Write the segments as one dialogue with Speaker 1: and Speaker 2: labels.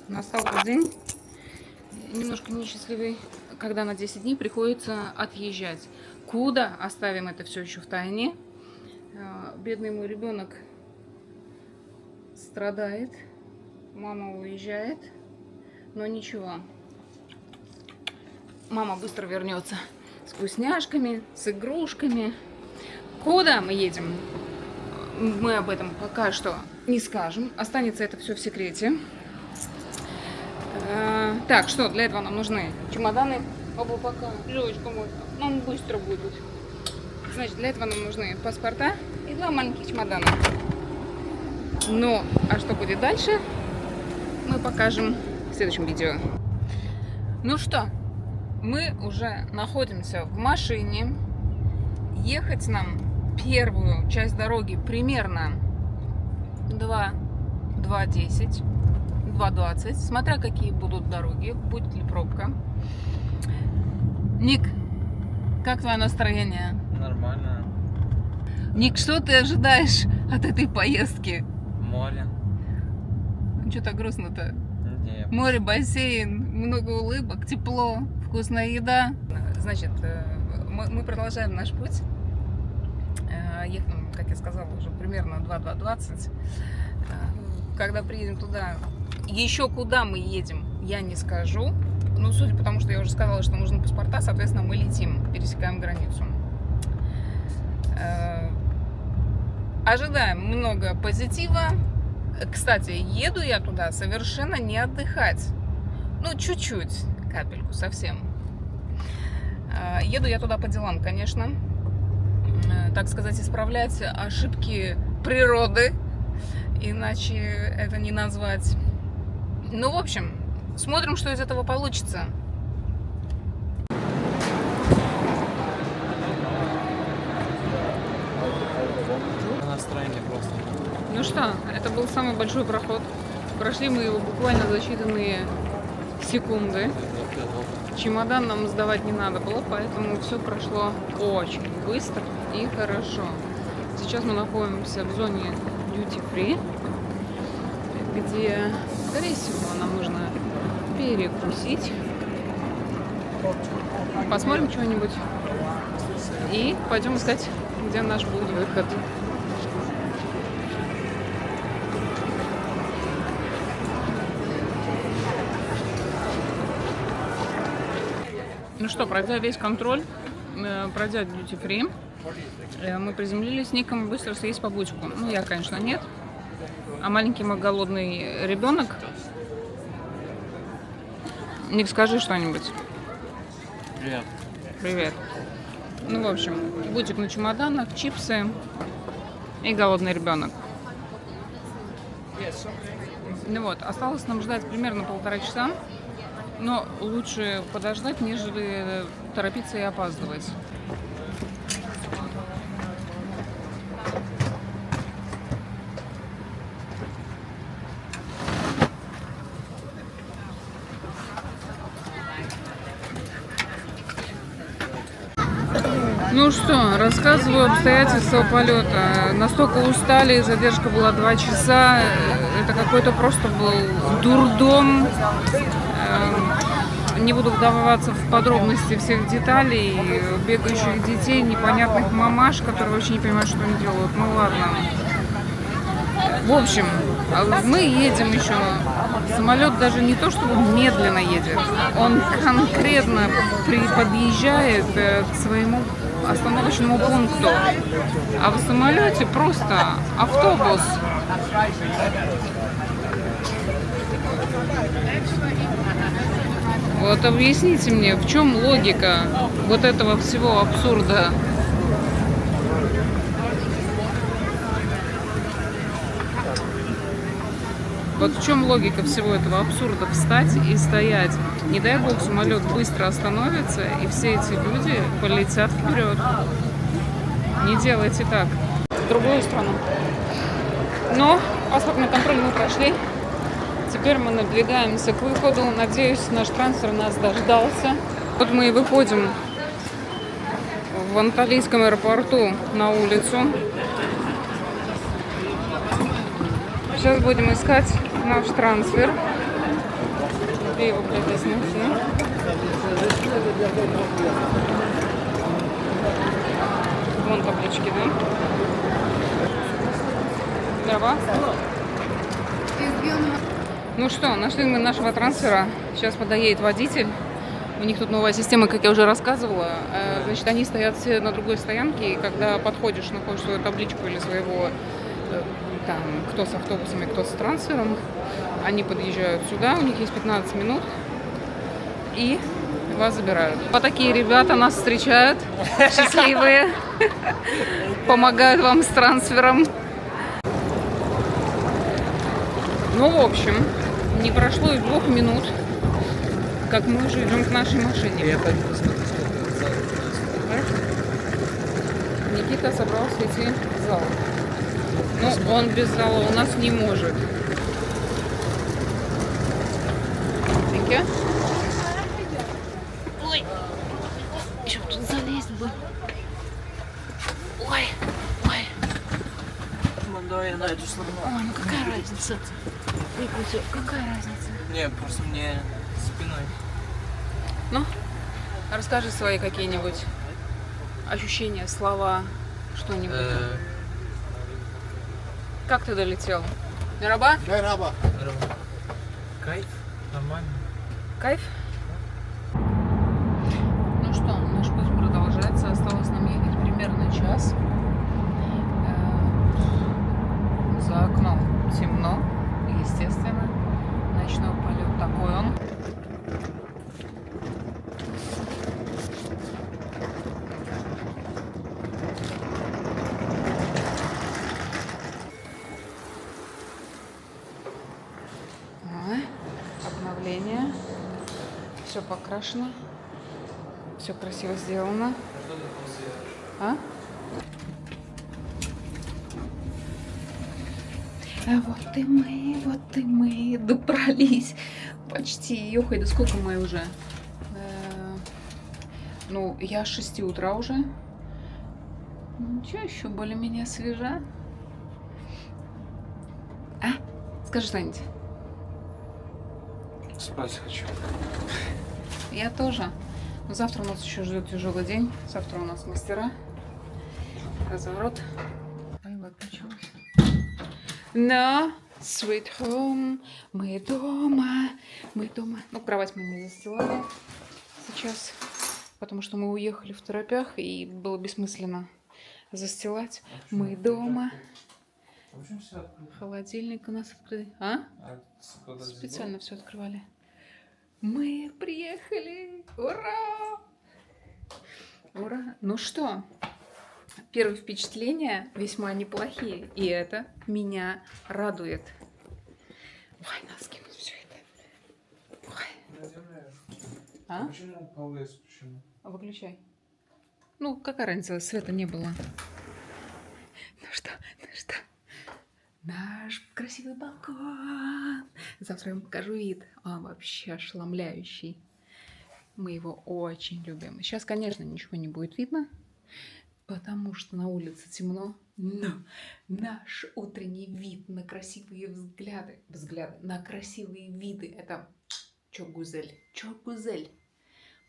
Speaker 1: Настал тот день, немножко несчастливый, когда на 10 дней приходится отъезжать. Куда? Оставим это все еще в тайне. Бедный мой ребенок страдает. Мама уезжает. Но ничего. Мама быстро вернется с вкусняшками, с игрушками. Куда мы едем? Мы об этом пока что не скажем. Останется это все в секрете. Так, что для этого нам нужны чемоданы. Оба пока. Лёлечка мой, нам быстро будет. Значит, для этого нам нужны паспорта и 2 маленьких чемодана. Ну, а что будет дальше, мы покажем в следующем видео. Ну что, мы уже находимся в машине. Ехать нам первую часть дороги примерно 2:10, 2:20, смотря какие будут дороги, будет ли пробка. Ник, как твое настроение?
Speaker 2: Нормально.
Speaker 1: Ник, что ты ожидаешь от этой поездки?
Speaker 2: Море.
Speaker 1: Что так грустно-то?
Speaker 2: Нет.
Speaker 1: Море, бассейн, много улыбок, тепло, вкусная еда. Значит, мы продолжаем наш путь. Ехали, как я сказала, уже примерно 2:20. Когда приедем туда, еще куда мы едем, я не скажу. Ну, судя по тому, что я уже сказала, что нужны паспорта, соответственно, мы летим, пересекаем границу. Ожидаем много позитива. Кстати, еду я туда совершенно не отдыхать. Ну, чуть-чуть, капельку, совсем. Еду я туда по делам, конечно. Так сказать, исправлять ошибки природы. Иначе это не назвать. Ну, в общем, смотрим, что из этого получится.
Speaker 2: Настроение просто.
Speaker 1: Ну что, это был самый большой проход. Прошли мы его буквально за считанные секунды. Чемодан нам сдавать не надо было, поэтому все прошло очень быстро и хорошо. Сейчас мы находимся в зоне Duty Free, где, скорее всего, нам нужно перекусить. Посмотрим что-нибудь и пойдем искать, где наш будет выход. Ну что, пройдя весь контроль, пройдя Duty Free, мы приземлились с Ником быстро съесть по бутику. Ну, я, конечно, нет. А маленький мой голодный ребенок. Ник, скажи что-нибудь.
Speaker 2: Привет.
Speaker 1: Привет. Ну, в общем, бутик на чемоданах, чипсы и голодный ребенок. Ну вот, осталось нам ждать примерно 1,5 часа. Но лучше подождать, нежели торопиться и опаздывать. Ну что, рассказываю обстоятельства полета. Настолько устали, задержка была 2 часа. Это какой-то просто был дурдом. Не буду вдаваться в подробности всех деталей. Бегающих детей, непонятных мамаш, которые вообще не понимают, что они делают. Ну ладно. В общем, мы едем еще. Самолет даже не то, чтобы медленно едет. Он конкретно подъезжает к своему остановочному пункту. А в самолете просто автобус. Вот объясните мне, в чем логика вот этого всего абсурда? Вот в чем логика всего этого абсурда? Встать и стоять. Не дай бог, самолет быстро остановится, и все эти люди полетят вперед. Не делайте так. В другую страну. Но паспортный контроль мы прошли. Теперь мы надвигаемся к выходу. Надеюсь, наш трансфер нас дождался. Вот мы и выходим в Анталийском аэропорту на улицу. Сейчас будем искать наш трансфер. Где его, блядь, здесь найти? Вон таблички, да? Здорово. Ну что, нашли мы нашего трансфера. Сейчас подоедет водитель. У них тут новая система, как я уже рассказывала. Значит, они стоят все на другой стоянке, и когда подходишь, находишь свою табличку или своего, там, кто с автобусами, кто с трансфером, они подъезжают сюда, у них есть 15 минут, и вас забирают. Вот такие ребята нас встречают, счастливые, помогают вам с трансфером. Ну, в общем, не прошло и 2 минут, как мы уже идем к нашей машине.
Speaker 2: Я пойду посмотрю, сколько зал.
Speaker 1: Никита собрался идти в зал. Но он без зала у нас не может. Теньке? Ой, еще тут залезть бы. Ой, ой.
Speaker 2: Давай я на эту сторону.
Speaker 1: Ой, ну какая разница? Викуся, какая разница?
Speaker 2: Не, просто мне спиной.
Speaker 1: Ну, расскажи свои какие-нибудь ощущения, слова, что-нибудь. Как ты долетел? Мераба?
Speaker 3: Merhaba.
Speaker 2: Кайф, нормально.
Speaker 1: Кайф? Ну что, наш путь продолжается. Осталось нам ехать примерно час. За окном темно, естественно. Ночной полет такой он. Обновление. Все покрашено. Все красиво сделано. А? А вот и мы добрались. Почти. Ёхай, да сколько мы уже? Ну, я с 6 утра уже. Ничего, еще более-менее свежа. А? Скажи что-нибудь.
Speaker 2: Спать хочу.
Speaker 1: Я тоже. Но завтра у нас еще ждет тяжелый день. Завтра у нас мастера. Разворот. Ой, выключилась. Но sweet home. Мы дома. Мы дома. Ну, кровать мы не застилали сейчас. Потому что мы уехали в торопях. И было бессмысленно застилать. Мы дома. Холодильник у нас открыт. А? Специально все открывали. Мы приехали! Ура! Ура! Ну что, первые впечатления весьма неплохие. И это меня радует. Ой, надо скинуть все это. Ой. А?
Speaker 2: Почему полы исключены?
Speaker 1: Выключай. Ну, какая разница, света не было. Ну что? Наш красивый балкон. Завтра я вам покажу вид. Он вообще ошеломляющий. Мы его очень любим. Сейчас, конечно, ничего не будет видно, потому что на улице темно. Но наш утренний вид на красивые взгляды, на красивые виды, это чок-гузель. Чок-гузель.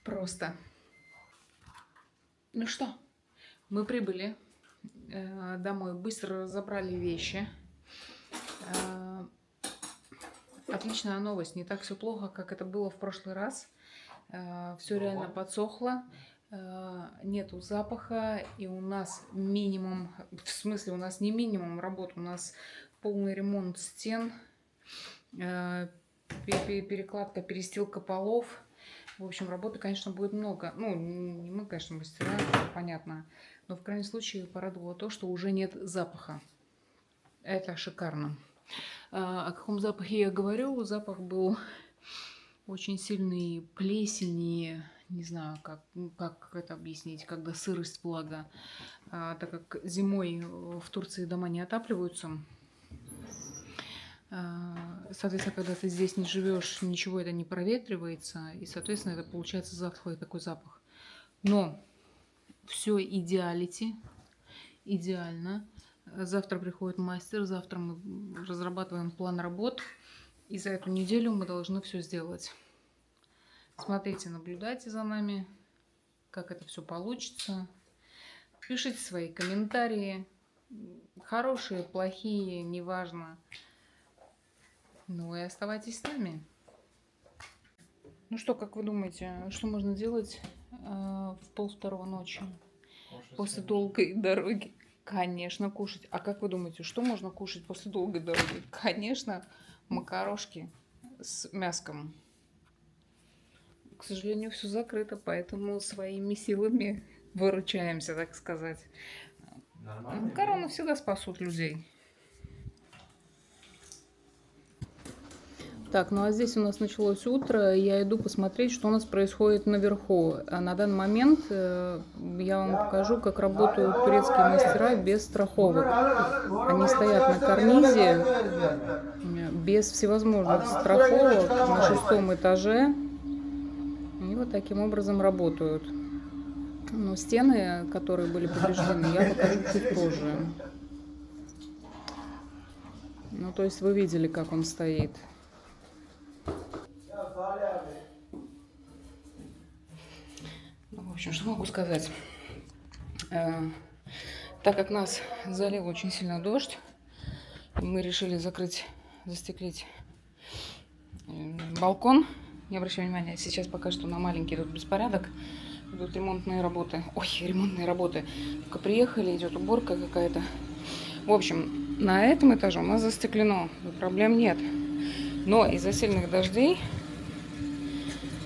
Speaker 1: Просто. Ну что, мы прибыли домой, быстро разобрали вещи. Отличная новость. Не так все плохо, как это было в прошлый раз. Все реально подсохло. Нету запаха. И у нас минимум, в смысле у нас не минимум работ, у нас полный ремонт стен, перекладка, перестилка полов. В общем, работы, конечно, будет много. Ну, не мы, конечно, мастера, понятно. Но в крайнем случае порадовало то, что уже нет запаха. Это шикарно. О каком запахе я говорю? Запах был очень сильный плесени, не знаю, как это объяснить, когда сырость, влага. Так как зимой в Турции дома не отапливаются, соответственно, когда ты здесь не живешь, ничего это не проветривается, и, соответственно, это получается затхлый такой запах. Но все идеалити, идеально. Завтра приходит мастер, завтра мы разрабатываем план работ, и за эту неделю мы должны все сделать. Смотрите, наблюдайте за нами, как это все получится. Пишите свои комментарии. Хорошие, плохие, неважно. Ну и оставайтесь с нами. Ну что, как вы думаете, что можно делать в 1:30 ночи после долгой дороги? Конечно, кушать. А как вы думаете, что можно кушать после долгой дороги? Конечно, макарошки с мяском. К сожалению, все закрыто, поэтому своими силами выручаемся, так сказать. Макароны всегда спасут людей. Так, ну а здесь у нас началось утро. Я иду посмотреть, что у нас происходит наверху. А на данный момент я вам покажу, как работают турецкие мастера без страховок. Они стоят на карнизе без всевозможных страховок на 6-м этаже. И вот таким образом работают. Но стены, которые были повреждены, я покажу чуть позже. Ну, то есть вы видели, как он стоит. Ну, в общем, что могу сказать? Так как нас залил очень сильно дождь, мы решили застеклить балкон. Не обращай внимания, сейчас пока что на маленький тут беспорядок. Идут ремонтные работы. Ой, ремонтные работы. Только приехали, идет уборка какая-то. В общем, на этом этаже у нас застеклено. Проблем нет. Но из-за сильных дождей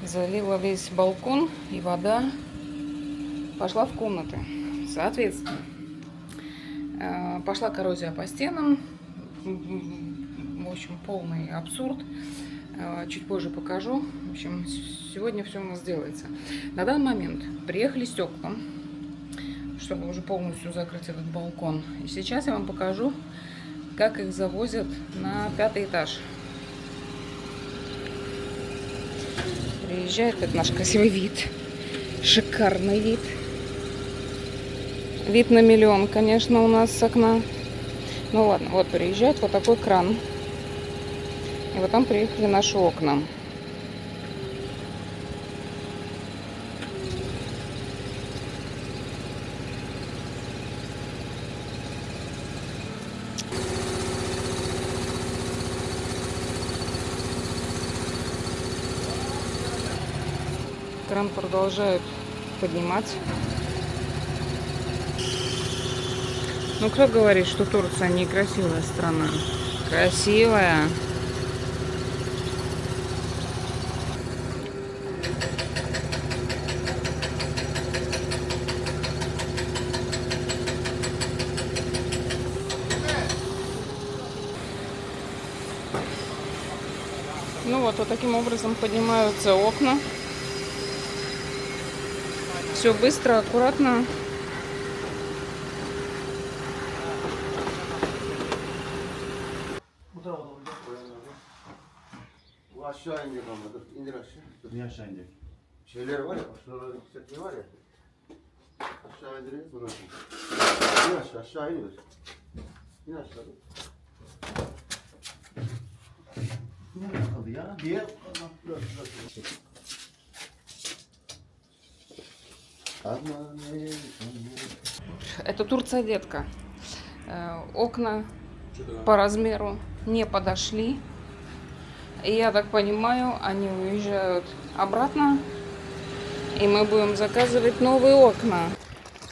Speaker 1: залило весь балкон, и вода пошла в комнаты. Соответственно, пошла коррозия по стенам. В общем, полный абсурд. Чуть позже покажу. В общем, сегодня все у нас делается. На данный момент приехали стекла, чтобы уже полностью закрыть этот балкон. И сейчас я вам покажу, как их завозят на 5-й этаж. Приезжает, это наш красивый вид. Шикарный вид. Вид на миллион, конечно, у нас с окна. Ну ладно, вот приезжает вот такой кран. И вот там приехали наши окна. Кран продолжают поднимать. Ну, кто говорит, что Турция не красивая страна? Красивая. Ну вот таким образом поднимаются окна. Все быстро, аккуратно.
Speaker 3: Bu aşağı inecek ama dur indir aşağı. Dur.
Speaker 4: Niye aşağı inecek?
Speaker 3: Şeyler var ya, şuraların yüksekliği var ya. Aşağı indireyim sonra. İn aşağı, aşağı iniyor. İn aşağı.
Speaker 4: Ne kaldı ya? Bir yer.
Speaker 3: Dur.
Speaker 1: Это Турция, детка. Окна по размеру не подошли. И я так понимаю, они уезжают обратно. И мы будем заказывать новые окна.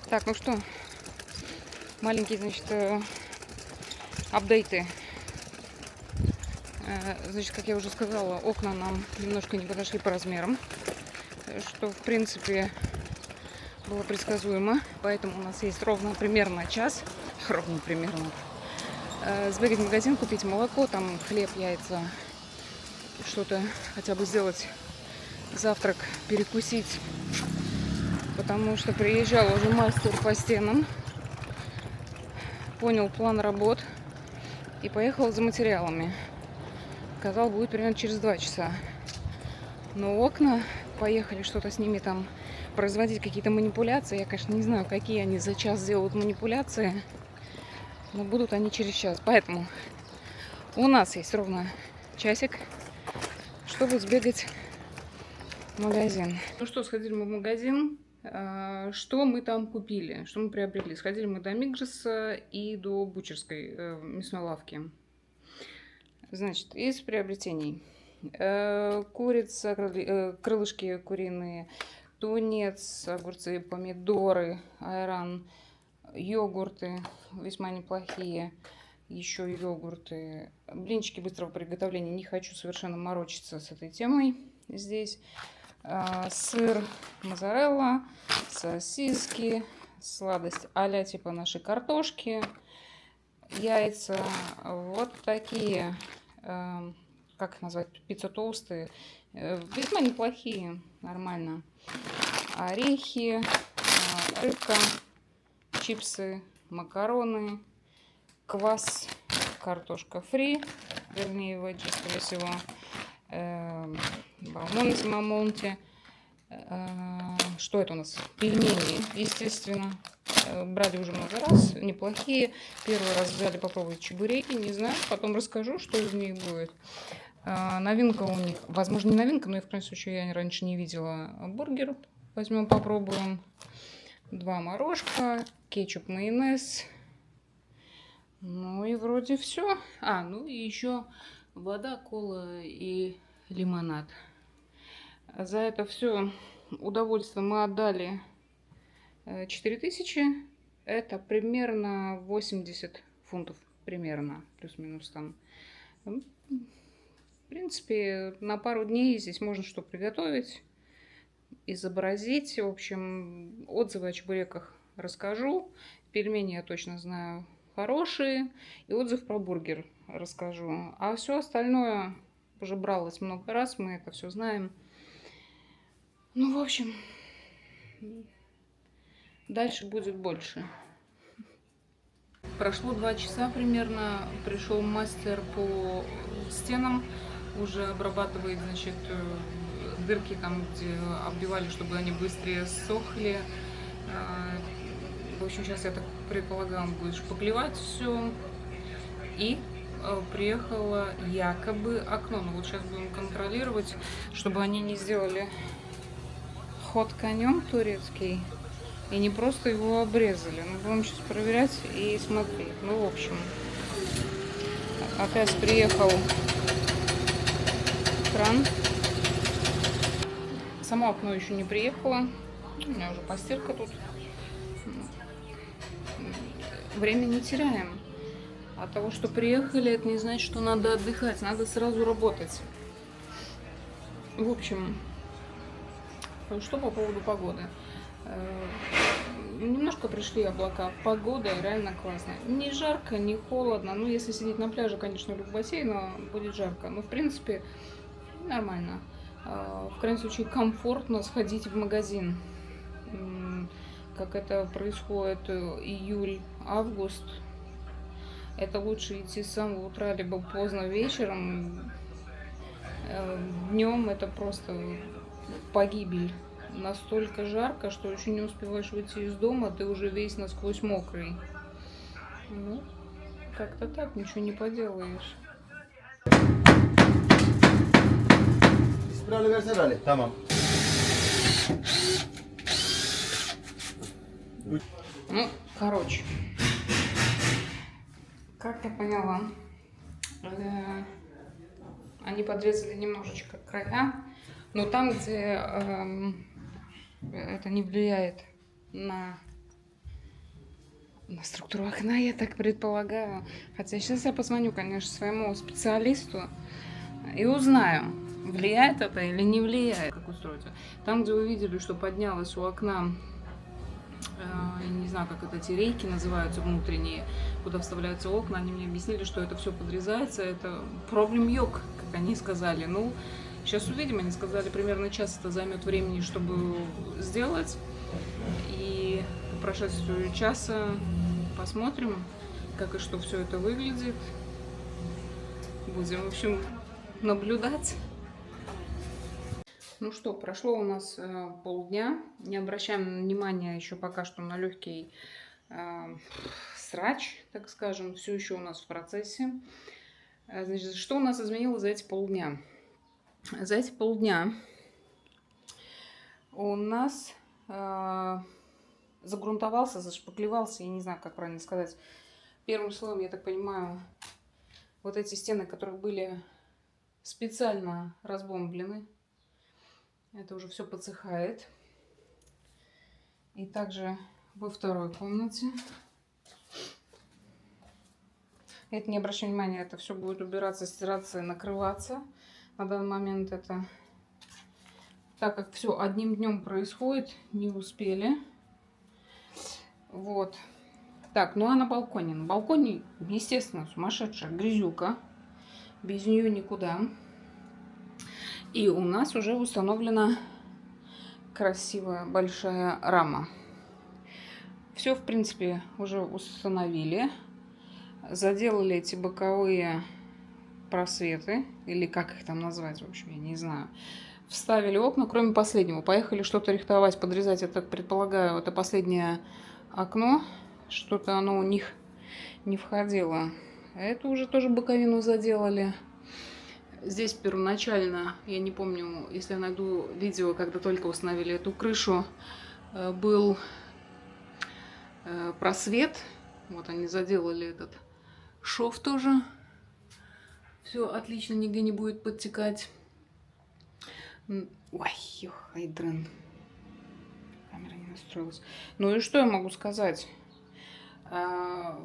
Speaker 1: Так, ну что, маленькие, значит, апдейты. Значит, как я уже сказала, окна нам немножко не подошли по размерам. Что, в принципе, было предсказуемо. Поэтому у нас есть ровно примерно час. Ровно примерно. Сбегать в магазин, купить молоко, там хлеб, яйца. Что-то хотя бы сделать завтрак, перекусить. Потому что приезжал уже мастер по стенам. Понял план работ. И поехал за материалами. Сказал, будет примерно через 2 часа. Но окна, поехали что-то с ними там производить, какие-то манипуляции. Я, конечно, не знаю, какие они за час сделают манипуляции. Но будут они через час. Поэтому у нас есть ровно часик, чтобы сбегать в магазин. Ну что, сходили мы в магазин. Что мы там купили? Что мы приобрели? Сходили мы до Мигроса и до Бучерской мясной лавки. Значит, из приобретений. Курица, крылышки куриные, тунец, огурцы, помидоры, айран, йогурты весьма неплохие. Еще йогурты. Блинчики быстрого приготовления. Не хочу совершенно морочиться с этой темой здесь. Сыр, моцарелла, сосиски, сладость а-ля типа нашей картошки, яйца, вот такие, как их назвать, пицца-тоусты, весьма неплохие, нормально. Орехи, рыбка, чипсы, макароны, квас, картошка фри, вернее его, скорее всего, балмон из Мамонте. Что это у нас? Пельмени, естественно. Брали уже много раз, неплохие. Первый раз взяли попробовать чебуреки, не знаю. Потом расскажу, что из них будет. Новинка у них, возможно, не новинка, но и в крайнем случае я раньше не видела. Бургер. Возьмем, попробуем. 2 морожка, кетчуп, майонез. Ну и вроде все. Ну и еще вода, кола и лимонад. За это все удовольствие мы отдали 4000. Это примерно 80 фунтов. Примерно. Плюс-минус там. В принципе, на пару дней здесь можно что приготовить, изобразить. В общем, отзывы о чебуреках расскажу. Пельмени я точно знаю хорошие. И отзыв про бургер расскажу. А все остальное уже бралось много раз. Мы это все знаем. Ну, в общем, дальше будет больше. Прошло 2 часа примерно. Пришел мастер по стенам. Уже обрабатывает, значит, дырки там, где оббивали, чтобы они быстрее сохли. В общем, сейчас, я так предполагаю, он будет шпаклевать все. И приехало якобы окно. Но вот сейчас будем контролировать, чтобы они не сделали ход конем турецкий и не просто его обрезали. Ну, будем сейчас проверять и смотреть. Ну, в общем, опять приехал кран. Само окно еще не приехало. У меня уже постирка тут. Время не теряем. От того, что приехали, это не значит, что надо отдыхать. Надо сразу работать. В общем, что по поводу погоды. Немножко пришли облака. Погода реально классная. Не жарко, не холодно. Ну, если сидеть на пляже, конечно, или в бассейне, будет жарко. Но, в принципе, нормально. В крайнем случае, комфортно сходить в магазин. Как это происходит июль-август. Это лучше идти с самого утра, либо поздно вечером. Днем это просто погибель. Настолько жарко, что еще не успеваешь выйти из дома, ты уже весь насквозь мокрый. Ну, как-то так, ничего не поделаешь.
Speaker 3: Спирали versene. Tamam.
Speaker 1: Ну, короче, как я поняла, они подрезали немножечко края, но там, где это не влияет на структуру окна, я так предполагаю. Хотя сейчас я позвоню, конечно, своему специалисту и узнаю, влияет это или не влияет, как устроить. Там, где вы видели, что поднялось у окна, я не знаю, как это, эти рейки называются внутренние, куда вставляются окна, они мне объяснили, что это все подрезается, это проблем йог, как они сказали. Ну, сейчас увидим, они сказали, примерно час это займет времени, чтобы сделать, и по прошествию часа посмотрим, как и что все это выглядит. Будем, в общем, наблюдать. Ну что, прошло у нас полдня. Не обращаем внимания еще пока что на легкий срач, так скажем. Все еще у нас в процессе. Значит, что у нас изменилось за эти полдня? За эти полдня у нас загрунтовался, зашпаклевался, я не знаю, как правильно сказать. Первым слоем, я так понимаю, вот эти стены, которые были специально разбомблены. Это уже все подсыхает. И также во второй комнате. Это не обращайте внимания, это все будет убираться, стираться и накрываться. На данный момент это, так как все одним днем происходит, не успели. Вот. Так, ну а на балконе? На балконе, естественно, сумасшедшая грязюка. Без нее никуда. И у нас уже установлена красивая большая рама. Все, в принципе, уже установили. Заделали эти боковые просветы, или как их там назвать, в общем, я не знаю. Вставили окна, кроме последнего. Поехали что-то рихтовать, подрезать. Я так предполагаю, это последнее окно. Что-то оно у них не входило. Это уже тоже боковину заделали. Здесь первоначально, я не помню, если я найду видео, когда только установили эту крышу, был просвет. Вот они заделали этот шов тоже. Все отлично, нигде не будет подтекать. Ой, хайдрен. Камера не настроилась. Ну и что я могу сказать?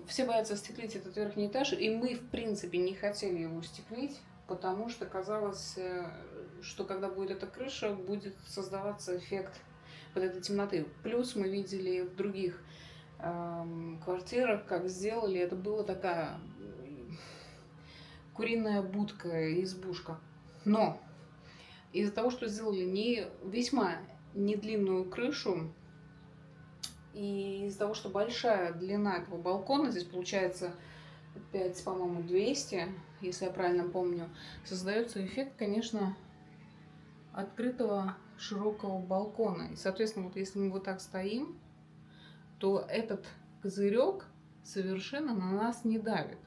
Speaker 1: Все боятся стеклить этот верхний этаж, и мы, в принципе, не хотели его стеклить, потому что казалось, что когда будет эта крыша, будет создаваться эффект вот этой темноты. Плюс мы видели в других квартирах, как сделали, это была такая куриная будка, избушка. Но из-за того, что сделали весьма недлинную крышу, и из-за того, что большая длина этого балкона, здесь получается 5, по-моему, 200, если я правильно помню, создается эффект, конечно, открытого широкого балкона. И, соответственно, вот если мы вот так стоим, то этот козырек совершенно на нас не давит.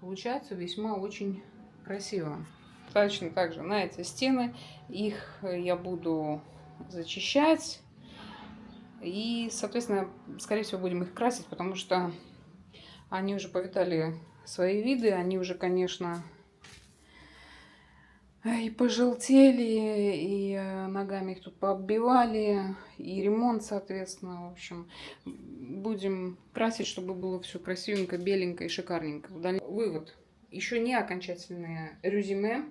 Speaker 1: Получается весьма очень красиво. Точно так же на эти стены их я буду зачищать. И, соответственно, скорее всего, будем их красить, потому что они уже повидали свои виды. Они уже, конечно, и пожелтели, и ногами их тут пооббивали, и ремонт, соответственно. В общем, будем красить, чтобы было все красивенько, беленько и шикарненько. Вывод. Еще не окончательное резюме,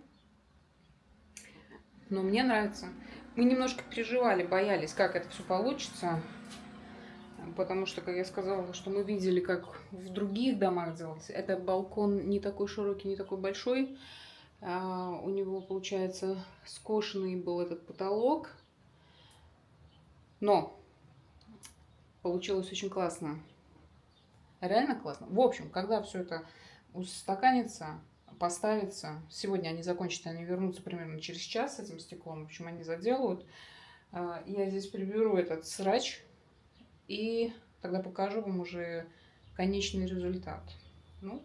Speaker 1: но мне нравится. Мы немножко переживали, боялись, как это все получится. Потому что, как я сказала, что мы видели, как в других домах делался. Это балкон не такой широкий, не такой большой. У него, получается, скошенный был этот потолок. Но получилось очень классно. Реально классно. В общем, когда все это устаканится, поставится. Сегодня они закончат, они вернутся примерно через час с этим стеклом. В общем, они заделают. Я здесь приберу этот срач. И тогда покажу вам уже конечный результат. Ну,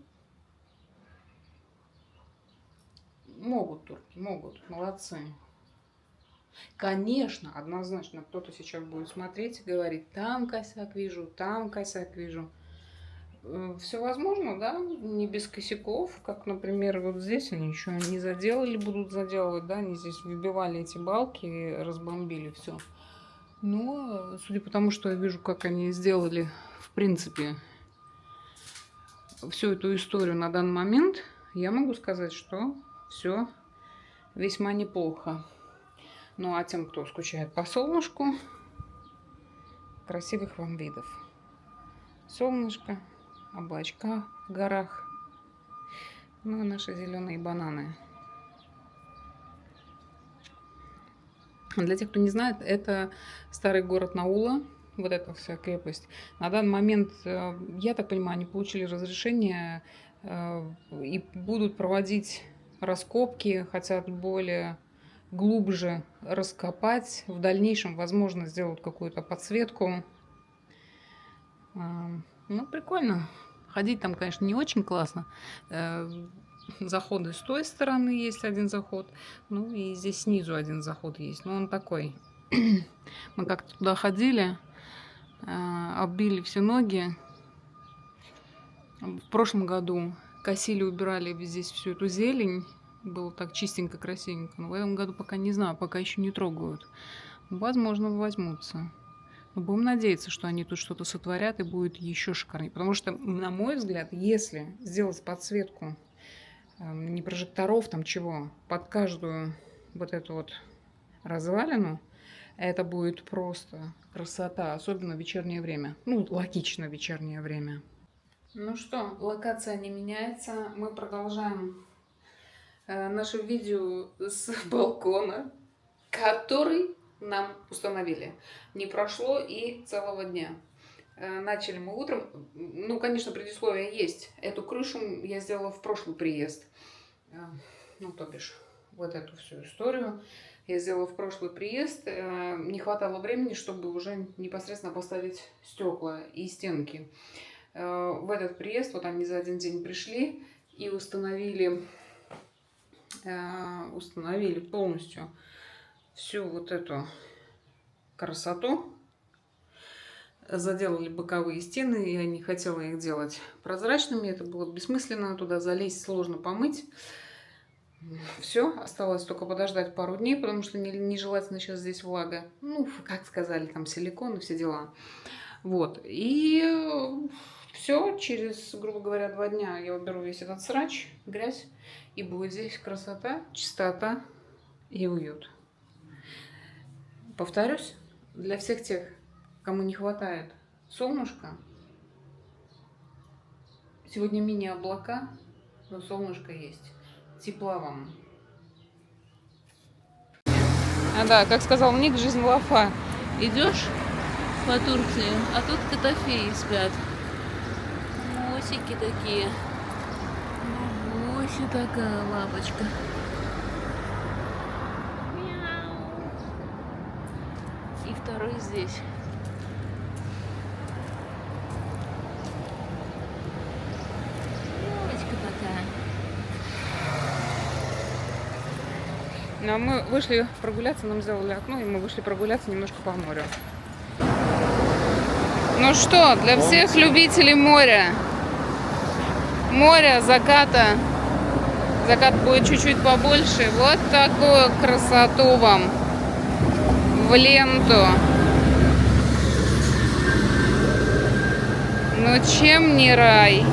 Speaker 1: могут турки, могут. Молодцы. Конечно, однозначно, кто-то сейчас будет смотреть и говорить, там косяк вижу, там косяк вижу. Все возможно, да, не без косяков, как, например, вот здесь они еще не заделали, будут заделывать, да, они здесь выбивали эти балки, разбомбили все. Но, судя по тому, что я вижу, как они сделали, в принципе, всю эту историю на данный момент, я могу сказать, что все весьма неплохо. Ну, а тем, кто скучает по солнышку, красивых вам видов. Солнышко, облачка в горах, ну и наши зеленые бананы. Для тех, кто не знает, это старый город Наула, вот эта вся крепость. На данный момент, я так понимаю, они получили разрешение и будут проводить раскопки, хотят более глубже раскопать. В дальнейшем, возможно, сделают какую-то подсветку. Ну, прикольно. Ходить там, конечно, не очень классно. Заходы с той стороны есть один заход. Ну, и здесь снизу один заход есть. Но он такой Мы как-то туда ходили, оббили все ноги. В прошлом году косили, убирали здесь всю эту зелень. Было так чистенько, красивенько. Но в этом году пока не знаю, пока еще не трогают. Возможно, возьмутся. Но будем надеяться, что они тут что-то сотворят и будет еще шикарнее. Потому что, на мой взгляд, если сделать подсветку не прожекторов, там чего, под каждую вот эту вот развалину, это будет просто красота, особенно в вечернее время. Ну, логично вечернее время. Ну что, локация не меняется. Мы продолжаем наше видео с балкона, который нам установили. Не прошло и целого дня. Начали мы утром. Ну, конечно, предисловие есть. Эту крышу я сделала в прошлый приезд. Ну, то бишь, вот эту всю историю я сделала в прошлый приезд. Не хватало времени, чтобы уже непосредственно поставить стекла и стенки. В этот приезд, вот они за один день пришли и установили полностью всю вот эту красоту. Заделали боковые стены, я не хотела их делать прозрачными, это было бессмысленно, туда залезть сложно, помыть. Все, осталось только подождать пару дней, потому что нежелательно сейчас здесь влага. Ну, как сказали, там силикон и все дела. Вот, и все, через, грубо говоря, 2 дня я уберу весь этот срач, грязь, и будет здесь красота, чистота и уют. Повторюсь, для всех тех, кому не хватает солнышка, сегодня мини-облака, но солнышко есть. Тепла вам. Да, как сказал Ник, жизнь лафа. Идешь по Турции, а тут котофеи спят. Мосики такие. Моси такая лапочка. Мяу. И второй здесь. Девочка такая. Ну, а мы вышли прогуляться, нам сделали окно, и мы вышли прогуляться немножко по морю. Ну что, для всех любителей моря. Море, заката. Закат будет чуть-чуть побольше. Вот такую красоту вам в ленту. Ну чем не рай?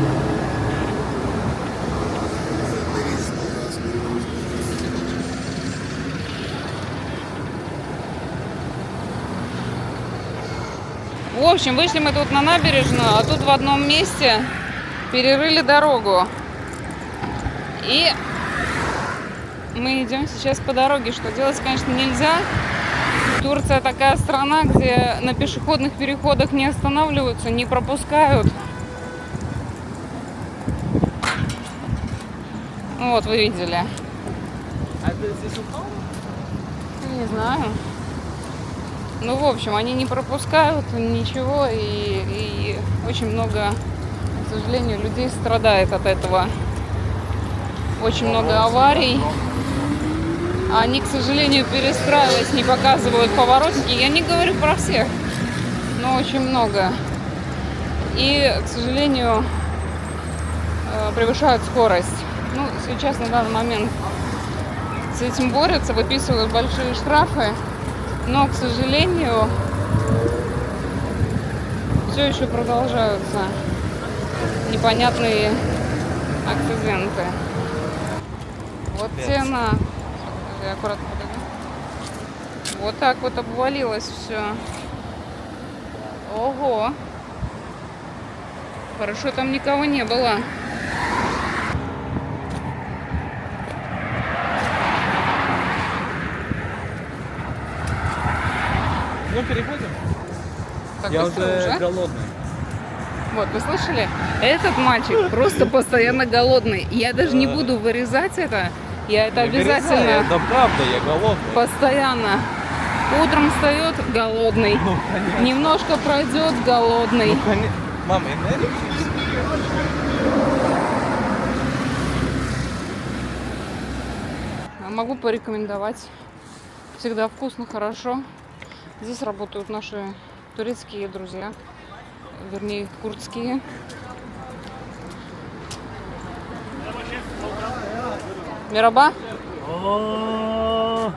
Speaker 1: В общем, вышли мы тут на набережную, а тут в одном месте перерыли дорогу. И мы идем сейчас по дороге. Что делать, конечно, нельзя. Турция такая страна, где на пешеходных переходах не останавливаются, не пропускают. Вот, вы видели.
Speaker 2: А это здесь упало?
Speaker 1: Не знаю. Ну, в общем, они не пропускают ничего, и очень много, к сожалению, людей страдает от этого. Очень много аварий. Они, к сожалению, перестраиваясь, не показывают поворотники. Я не говорю про всех, но очень много. И, к сожалению, превышают скорость. Ну, сейчас на данный момент с этим борются, выписывают большие штрафы. Но, к сожалению, все еще продолжаются непонятные акциденты. Вот цена. Я аккуратно подойду. Вот так вот обвалилось все. Ого. Хорошо, там никого не было.
Speaker 2: Ну, переходим.
Speaker 1: Так
Speaker 2: Я
Speaker 1: быстро
Speaker 2: уже голодный.
Speaker 1: Вот, вы слышали? Этот мальчик просто постоянно голодный. Я даже не буду вырезать это. Я это обязательно.
Speaker 2: Это правда, я голодный.
Speaker 1: Постоянно. Утром встает голодный.
Speaker 2: Ну, конечно.
Speaker 1: Немножко пройдет голодный.
Speaker 2: Ну, конечно. Мама, энергия?
Speaker 1: Могу порекомендовать. Всегда вкусно, хорошо. Здесь работают наши турецкие друзья, вернее, курдские. Merhaba,
Speaker 5: Oo,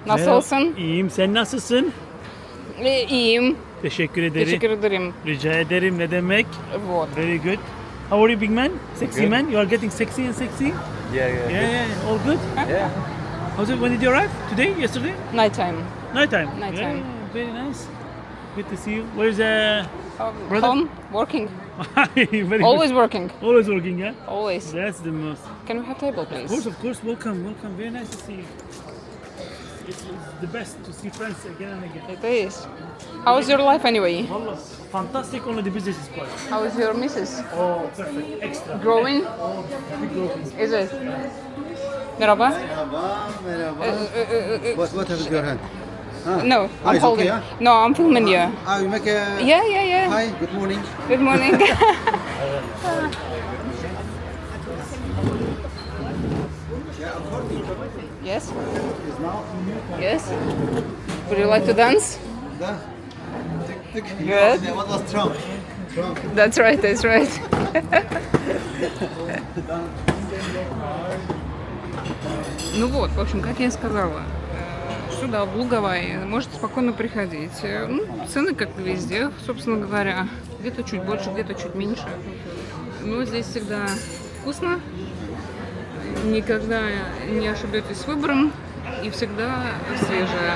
Speaker 1: nasılsın?
Speaker 5: iyiyim. Sen nasılsın?
Speaker 1: İyiyim.
Speaker 5: Teşekkür ederim.
Speaker 1: Teşekkür ederim.
Speaker 5: Rica ederim. Ne demek?
Speaker 1: Вот.
Speaker 5: Very good. How are you, big man? Sexy
Speaker 2: Good.
Speaker 5: man? You are getting sexy and sexy?
Speaker 2: Yeah, yeah.
Speaker 5: Yeah. All good?
Speaker 2: Yeah.
Speaker 5: How's it? When did you arrive? Today? Yesterday?
Speaker 1: Nighttime.
Speaker 5: Nighttime.
Speaker 1: Nighttime.
Speaker 5: Yeah, very nice. Good to see you. Where's Brother?
Speaker 1: Home, working.
Speaker 5: very
Speaker 1: Always
Speaker 5: good.
Speaker 1: working.
Speaker 5: Always working, yeah?
Speaker 1: Always.
Speaker 5: That's the most.
Speaker 1: Can we have table,
Speaker 5: Of
Speaker 1: please?
Speaker 5: course. Welcome. Very nice to see you. It's the best to see friends again and again.
Speaker 1: It is. How is your life anyway?
Speaker 5: Wallah, fantastic. Only the business is quiet.
Speaker 1: How is your missus?
Speaker 5: Oh, perfect. Extra.
Speaker 1: Growing?
Speaker 5: Oh, big growth.
Speaker 1: Is it? Merhaba.
Speaker 3: Merhaba. What have your hand?
Speaker 1: No, I'm
Speaker 3: it's
Speaker 1: holding.
Speaker 3: okay, huh?
Speaker 1: No, I'm filming you.
Speaker 3: You make a...
Speaker 1: Yeah.
Speaker 3: Hi, good morning.
Speaker 1: Good morning. Yes. Yes. Would you like to dance? Good.
Speaker 3: What was Trump?
Speaker 1: That's right. That's right. Ну вот, в общем, как я и сказала, сюда, в Луговой, можете спокойно приходить. Ну, цены, как и везде, собственно говоря. Где-то чуть больше, где-то чуть меньше. Но здесь всегда вкусно. Никогда не ошибетесь с выбором. И всегда свежее.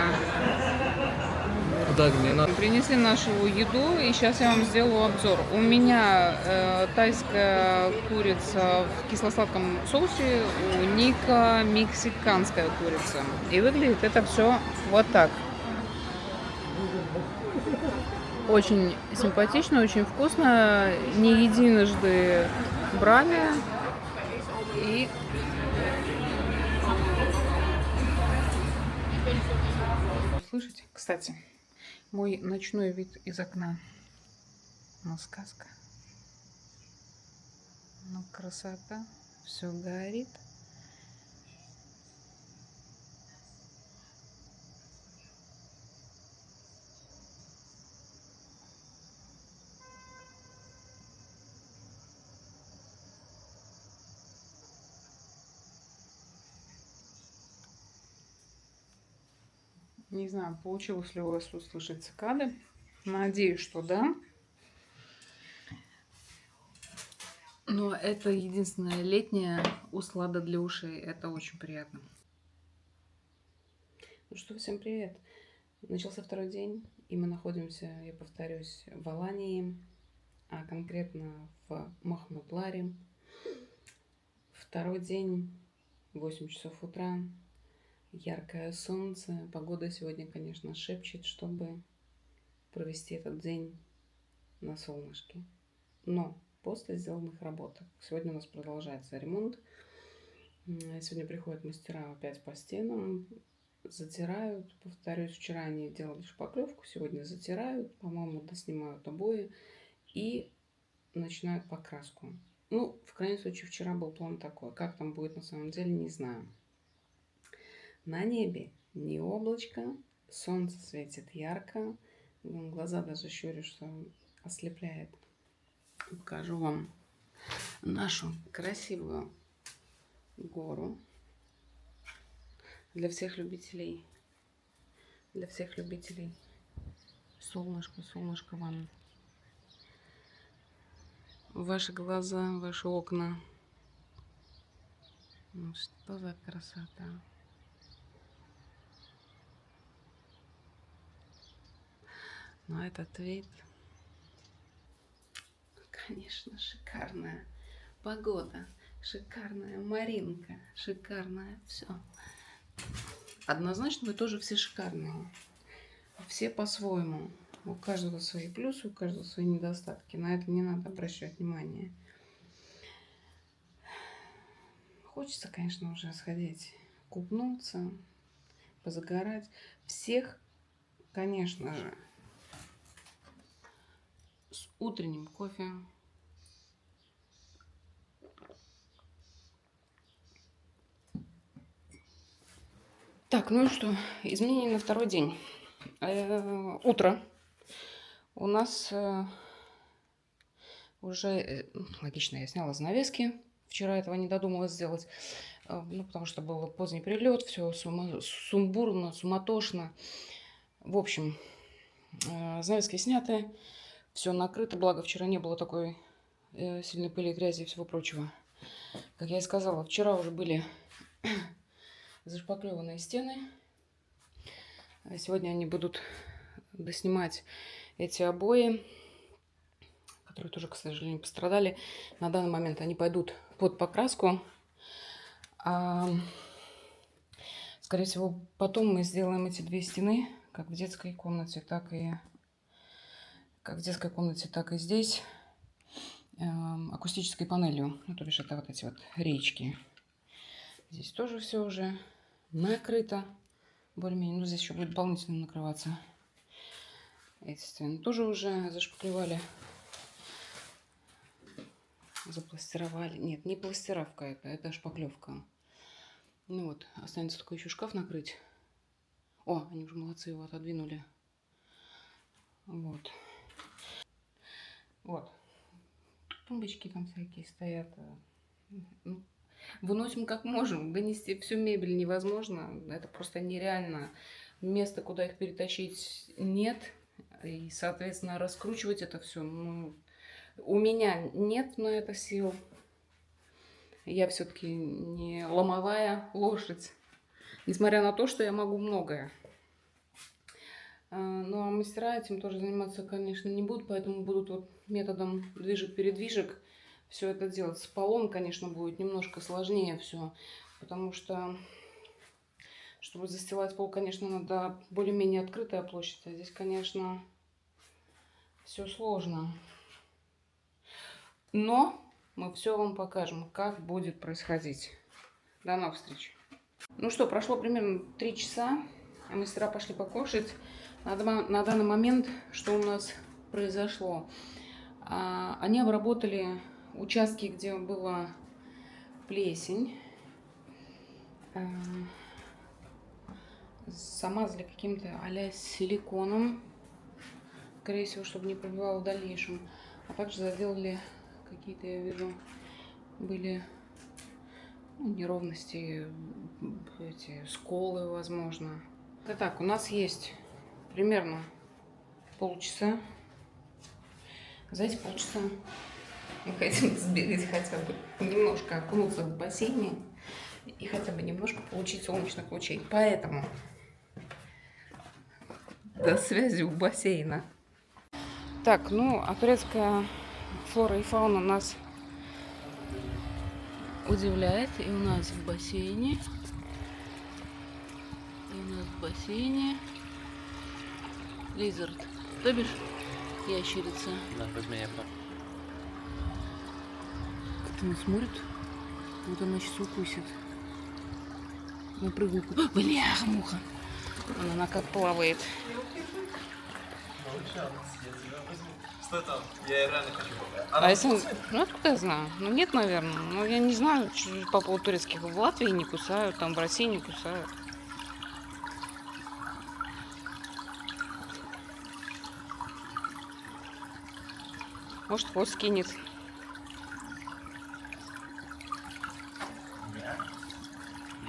Speaker 2: Так, мне надо.
Speaker 1: Принесли нашу еду, и сейчас я вам сделаю обзор. У меня тайская курица в кисло-сладком соусе, у Ника мексиканская курица. И выглядит это все вот так. Очень симпатично, очень вкусно. Не единожды брали. И слышите, кстати, мой ночной вид из окна. Ну, сказка. Ну, красота. Все горит. Не знаю, получилось ли у вас услышать цикады. Надеюсь, что да. Но это единственная летняя услада для ушей. Это очень приятно. Ну что, всем привет. Начался второй день, и мы находимся, я повторюсь, в Алании, а конкретно в Махмутларе. Второй день, 8 часов утра. Яркое солнце. Погода сегодня, конечно, шепчет, чтобы провести этот день на солнышке. Но после сделанных работ. Сегодня у нас продолжается ремонт. Сегодня приходят мастера опять по стенам, затирают. Повторюсь, вчера они делали шпаклевку, сегодня затирают, по-моему, доснимают обои и начинают покраску. Ну, в крайнем случае, вчера был план такой. Как там будет на самом деле, не знаю. На небе не облачко, солнце светит ярко, глаза даже щурю, что ослепляет. Покажу вам нашу красивую гору для всех любителей солнышко вам в ваши глаза, в ваши окна. Ну, что за красота! Но этот вид, конечно, шикарная погода, шикарная Маринка, шикарное все. Однозначно вы тоже все шикарные. Все по-своему. У каждого свои плюсы, у каждого свои недостатки. На это не надо обращать внимание. Хочется, конечно, уже сходить, купнуться, позагорать. Всех, конечно же, с утренним кофе. Так, ну и что? Изменения на второй день. Утро. У нас уже, логично, я сняла занавески. Вчера этого не додумалась сделать. Ну, потому что был поздний прилет, все сумбурно, суматошно. В общем, занавески сняты, все накрыто. Благо, вчера не было такой сильной пыли, грязи и всего прочего. Как я и сказала, вчера уже были зашпаклеванные стены. Сегодня они будут доснимать эти обои, которые тоже, к сожалению, пострадали. На данный момент они пойдут под покраску. Скорее всего, потом мы сделаем эти две стены, как в детской комнате, так и здесь, акустической панелью. Ну, то бишь, это вот эти вот речки. Здесь тоже все уже накрыто. Более-менее, ну, здесь еще будет дополнительно накрываться. Эти стены тоже уже зашпаклевали. Запластировали. Нет, не пластировка это шпаклевка. Ну вот, останется только еще шкаф накрыть. О, они уже молодцы, его отодвинули. Вот. Вот. Тумбочки там всякие стоят. Ну, выносим как можем. Вынести всю мебель невозможно. Это просто нереально. Места, куда их перетащить, нет. И, соответственно, раскручивать это все. Ну, у меня нет на это сил. Я все-таки не ломовая лошадь. Несмотря на то, что я могу многое. Ну, а мастера этим тоже заниматься, конечно, не будут. Поэтому будут вот методом движек-передвижек все это делать. С полом, конечно, будет немножко сложнее все. Потому что, чтобы застилать пол, конечно, надо более-менее открытая площадь. А здесь, конечно, все сложно. Но мы все вам покажем, как будет происходить. До новых встреч. Ну что, прошло примерно 3 часа. Мастера пошли покушать. На данный момент, что у нас произошло? Они обработали участки, где была плесень. Замазали каким-то а-ля силиконом. Скорее всего, чтобы не пробивало в дальнейшем. А также заделали какие-то, я вижу, были неровности, эти сколы, возможно. Итак, у нас есть примерно полчаса. За эти полчаса мы хотим сбегать хотя бы немножко, окунуться в бассейне и хотя бы немножко получить солнечных лучей. Поэтому до связи у бассейна. Так, ну, а турецкая флора и фауна нас удивляет. И у нас в бассейне. Лизард. То бишь ящерица.
Speaker 2: Да, возьми я.
Speaker 1: Как она смотрит. Вот она сейчас укусит. Напрыгнул. Бляха, муха. Она как плавает.
Speaker 2: Что там? Я реально хочу попасть.
Speaker 1: А если... Ну, откуда я знаю? Ну, нет, наверное. Ну, я не знаю, по поводу турецких. В Латвии не кусают, там в России не кусают. Может, хвост скинет.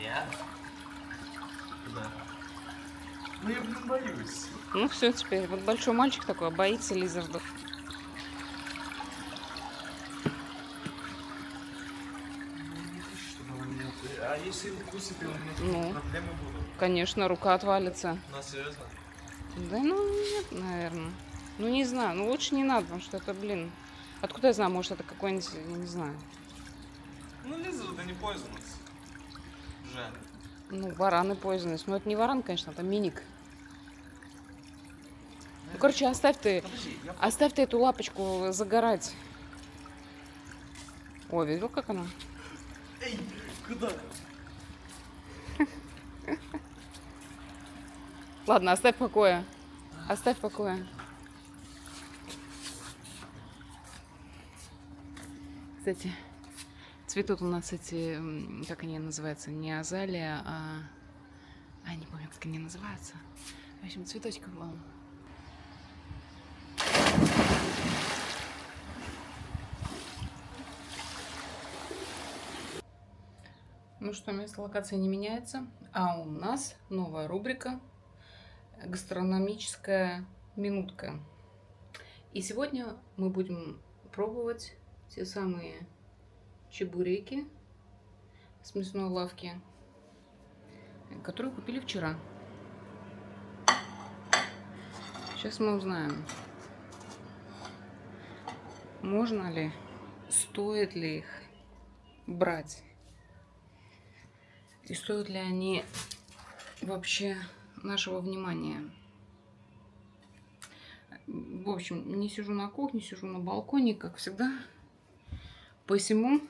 Speaker 2: Я? Да. Ну, я, блин, боюсь.
Speaker 1: Ну, все теперь. Вот большой мальчик такой, боится лизардов.
Speaker 2: А если укусит, и у меня
Speaker 1: Ну.
Speaker 2: проблемы будут?
Speaker 1: Конечно, рука отвалится.
Speaker 2: Ну, серьезно?
Speaker 1: Да, ну, нет, наверное. Ну, не знаю. Ну, лучше не надо, потому что это, блин... Откуда я знаю? Может, это какой-нибудь... Я не знаю.
Speaker 2: Ну, лизарды не poisonous. Жаль.
Speaker 1: Ну, вараны poisonous. Ну, это не варан, конечно, это миник. Ну, короче, оставь ты эту лапочку загорать. Ой, видел, как она?
Speaker 2: Эй, куда?
Speaker 1: Ладно, оставь в покое. Оставь в покое. Кстати, цветут у нас эти, как они называются, не азалия, а не помню, как они называются. В общем, цветочков вам. Ну что, место локации не меняется, а у нас новая рубрика «Гастрономическая минутка». И сегодня мы будем пробовать те самые чебуреки с мясной лавки, которые купили вчера. Сейчас мы узнаем, можно ли, стоит ли их брать. И стоят ли они вообще нашего внимания? В общем, не сижу на кухне, сижу на балконе, как всегда. Посему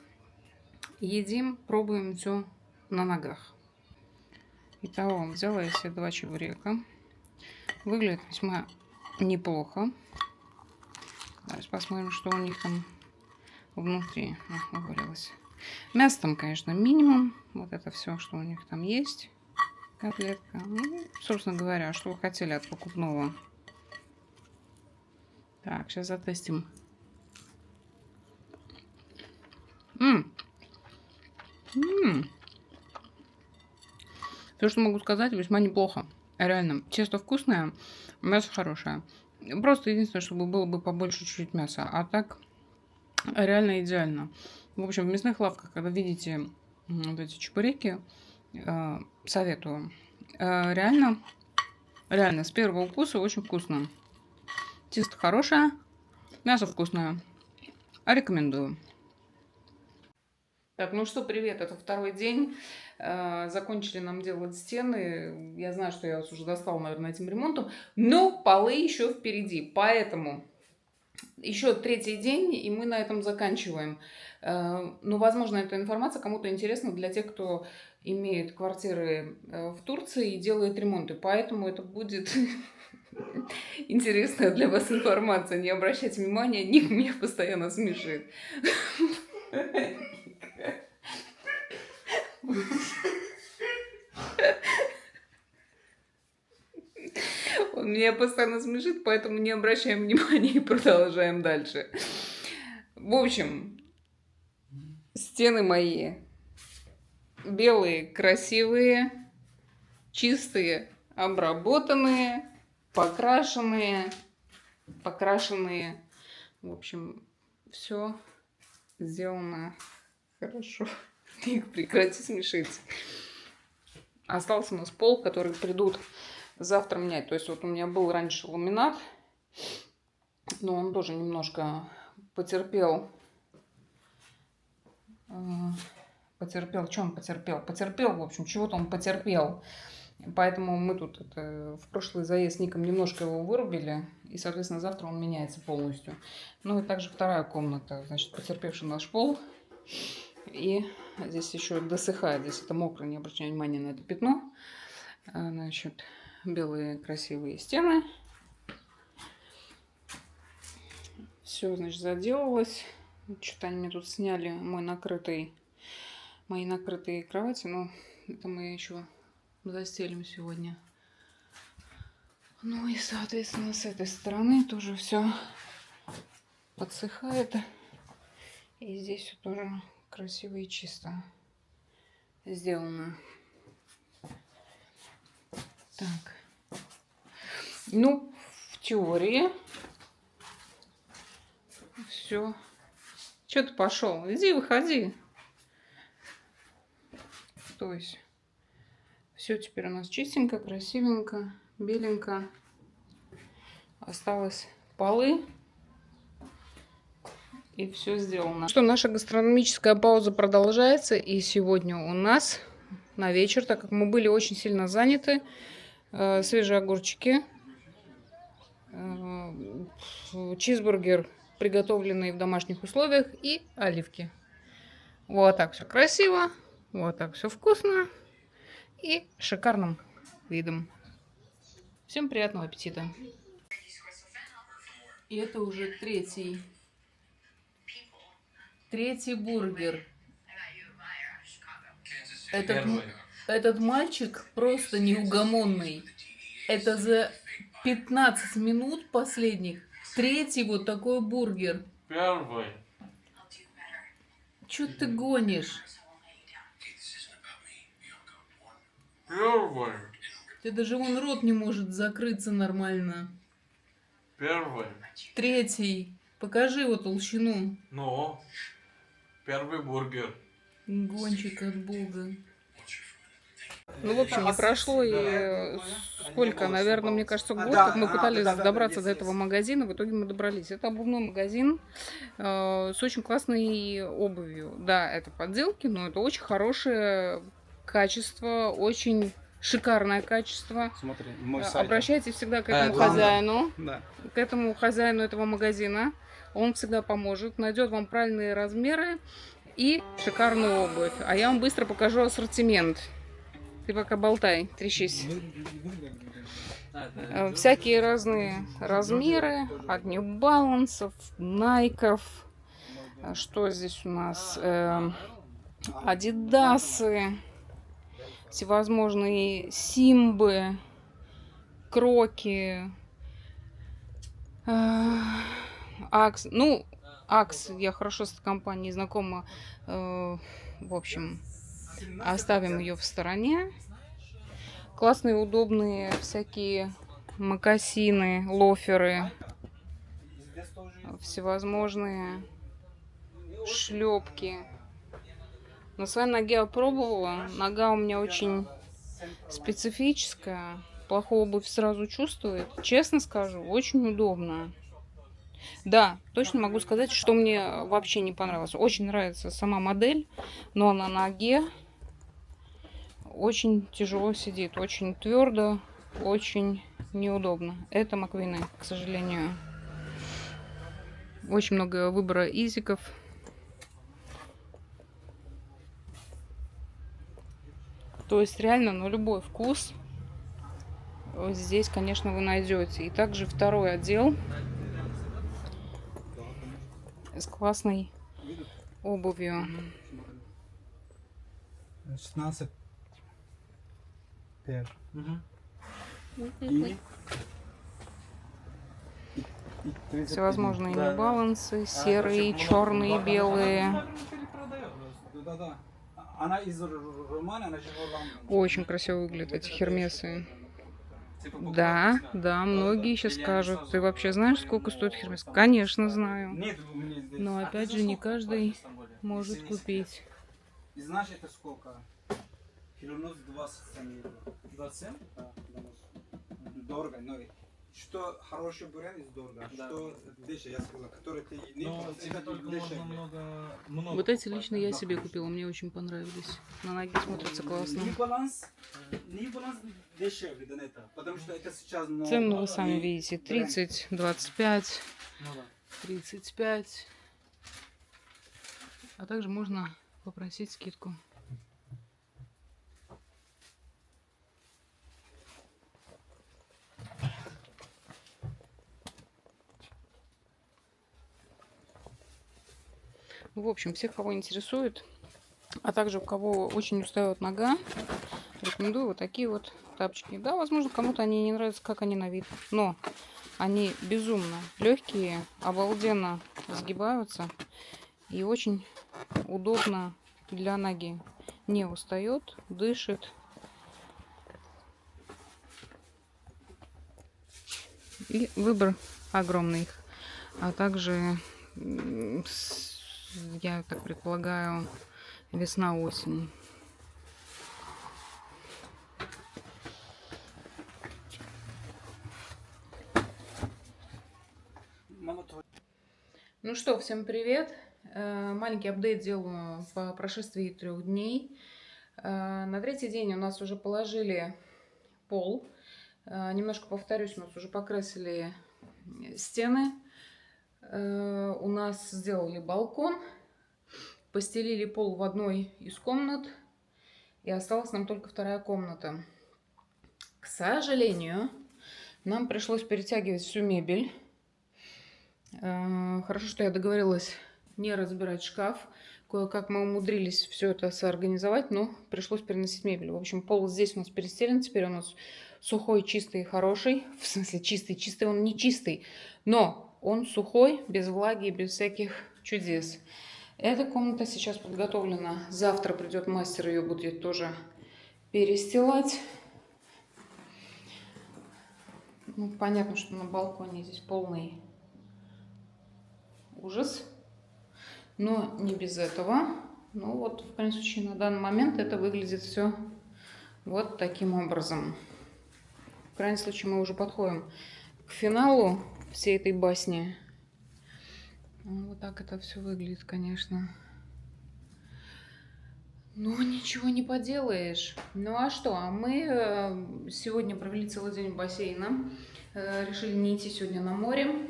Speaker 1: едим, пробуем все на ногах. Итого, взяла я себе 2 чебурека. Выглядит весьма неплохо. Давайте посмотрим, что у них там внутри. Вывалилось. Мясо там, конечно, минимум. Вот это все, что у них там есть. Котлетка. Ну, собственно говоря, что вы хотели от покупного. Так, сейчас затестим. Все, что могу сказать, весьма неплохо. Реально, тесто вкусное, мясо хорошее. Просто единственное, чтобы было бы побольше чуть-чуть мяса. А так, реально идеально. В общем, в мясных лавках, когда видите вот эти чебуреки, советую. Реально, с первого укуса очень вкусно. Тесто хорошее, мясо вкусное. Рекомендую. Так, ну что, привет, это второй день. Закончили нам делать стены. Я знаю, что я вас уже достала, наверное, этим ремонтом. Но полы еще впереди. Поэтому еще 3-й день, и мы на этом заканчиваем. Ну, возможно, эта информация кому-то интересна для тех, кто имеет квартиры в Турции и делает ремонты. Поэтому это будет интересная для вас информация. Не обращайте внимания, Ник меня постоянно смешит. Он меня постоянно смешит, поэтому не обращаем внимания и продолжаем дальше. В общем, стены мои белые, красивые, чистые, обработанные, покрашенные. В общем, все сделано хорошо. Ник, прекрати смешить. Остался у нас пол, который придут завтра менять. То есть вот у меня был раньше ламинат, но он тоже немножко потерпел. Что он потерпел? В общем, чего-то он потерпел. Поэтому мы тут в прошлый заезд с Ником немножко его вырубили. И, соответственно, завтра он меняется полностью. Ну и также вторая комната, значит, потерпевший наш пол. И здесь еще досыхает. Здесь это мокро, не обращайте внимания на это пятно. Значит, белые красивые стены. Все, значит, заделалось. Что-то они мне тут сняли мои накрытые кровати. Но это мы еще застелим сегодня. Ну и, соответственно, с этой стороны тоже все подсыхает. И здесь все тоже красиво и чисто сделано. Так. Ну, в теории все. Че ты пошел? Иди, выходи. То есть все теперь у нас чистенько, красивенько, беленько. Осталось полы. И все сделано. Что, наша гастрономическая пауза продолжается. И сегодня у нас на вечер, так как мы были очень сильно заняты, свежие огурчики, чизбургер, приготовленный в домашних условиях, и оливки. Вот так все красиво, вот так все вкусно и шикарным видом. Всем приятного аппетита. И это уже третий бургер. Этот мальчик просто неугомонный. Это за 15 минут последних третий вот такой бургер.
Speaker 2: Первый.
Speaker 1: Чё ты гонишь?
Speaker 2: Первый.
Speaker 1: Ты даже вон рот не может закрыться нормально.
Speaker 2: Первый.
Speaker 1: Третий. Покажи его толщину.
Speaker 2: Ну, первый бургер.
Speaker 1: Гонщик от бога. Ну, в общем, не прошло и сколько, наверное, мне кажется, год, как мы пытались добраться до этого магазина, в итоге мы добрались. Это обувной магазин с очень классной обувью. Да, это подделки, но это очень хорошее качество, очень шикарное качество.
Speaker 6: Смотри, мой сайт.
Speaker 1: Обращайтесь всегда к этому
Speaker 2: главное.
Speaker 1: хозяину,
Speaker 6: Да.
Speaker 1: к этому хозяину этого магазина. Он всегда поможет, найдет вам правильные размеры и шикарную обувь. А я вам быстро покажу ассортимент. Ты пока болтай, трещись. Всякие разные размеры, от New Balance, Nike. Что здесь у нас? Адидасы, всевозможные Симбы, Кроки, Акс. Ну, Акс, я хорошо с этой компанией знакома. В общем, оставим ее в стороне. Классные, удобные всякие мокасины, лоферы, всевозможные шлепки. На своей ноге я пробовала. Нога у меня очень специфическая. Плохую обувь сразу чувствует. Честно скажу, очень удобно. Да, точно могу сказать, что мне вообще не понравилось. Очень нравится сама модель, но на ноге очень тяжело сидит. Очень твердо, очень неудобно. Это Маквины, к сожалению. Очень много выбора изиков. То есть реально на любой вкус здесь, конечно, вы найдете. И также второй отдел с классной обувью.
Speaker 6: 16 пер.
Speaker 1: Всевозможные New Balance, серые, черные, белые.
Speaker 6: Да-да. Она из Романа, она же Голландия.
Speaker 1: Очень красиво выглядят эти хермесы. Да, да, многие сейчас скажут. Ты вообще знаешь, сколько стоит хермес? Конечно, знаю.
Speaker 6: Нет, у меня здесь.
Speaker 1: Но опять же, не каждый может купить.
Speaker 6: И знаешь, это сколько? Килонос 27 евро. 27? Да, дорого, но что хороший бренд из дорого, что дешевле, я сказал, который ты не дешевле.
Speaker 1: Вот эти лично я себе купила, мне очень понравились. На ноге смотрятся классно.
Speaker 6: New Balance дешевле, да, это, потому что это сейчас...
Speaker 1: Цену вы сами видите. 30, 25, 35. А также можно попросить скидку. В общем, всех, кого интересует, а также у кого очень устает нога, рекомендую вот такие вот тапочки. Да, возможно, кому-то они не нравятся, как они на вид, но они безумно легкие, обалденно сгибаются и очень удобно для ноги. Не устает, дышит. И выбор огромный их. А также, я так предполагаю, весна-осень. Ну что, всем привет. Маленький апдейт делаю по прошествии 3 дней. На 3-й день у нас уже положили пол. Немножко повторюсь, у нас уже покрасили стены. У нас сделали балкон. Постелили пол в одной из комнат. И осталась нам только 2-я комната. К сожалению, нам пришлось перетягивать всю мебель. Хорошо, что я договорилась не разбирать шкаф. Кое-как мы умудрились все это соорганизовать, но пришлось переносить мебель. В общем, пол здесь у нас перестелен, теперь у нас сухой, чистый и хороший. В смысле, чистый, он не чистый, но он сухой, без влаги, без всяких чудес. Эта комната сейчас подготовлена. Завтра придет мастер, ее будет тоже перестилать. Ну, понятно, что на балконе здесь полный ужас. Но не без этого. Ну вот, в крайнем случае, на данный момент это выглядит все вот таким образом. В крайнем случае, мы уже подходим к финалу всей этой басни. Вот так это все выглядит, конечно. Ну, ничего не поделаешь. Ну, а что? А мы сегодня провели целый день в бассейне. Решили не идти сегодня на море.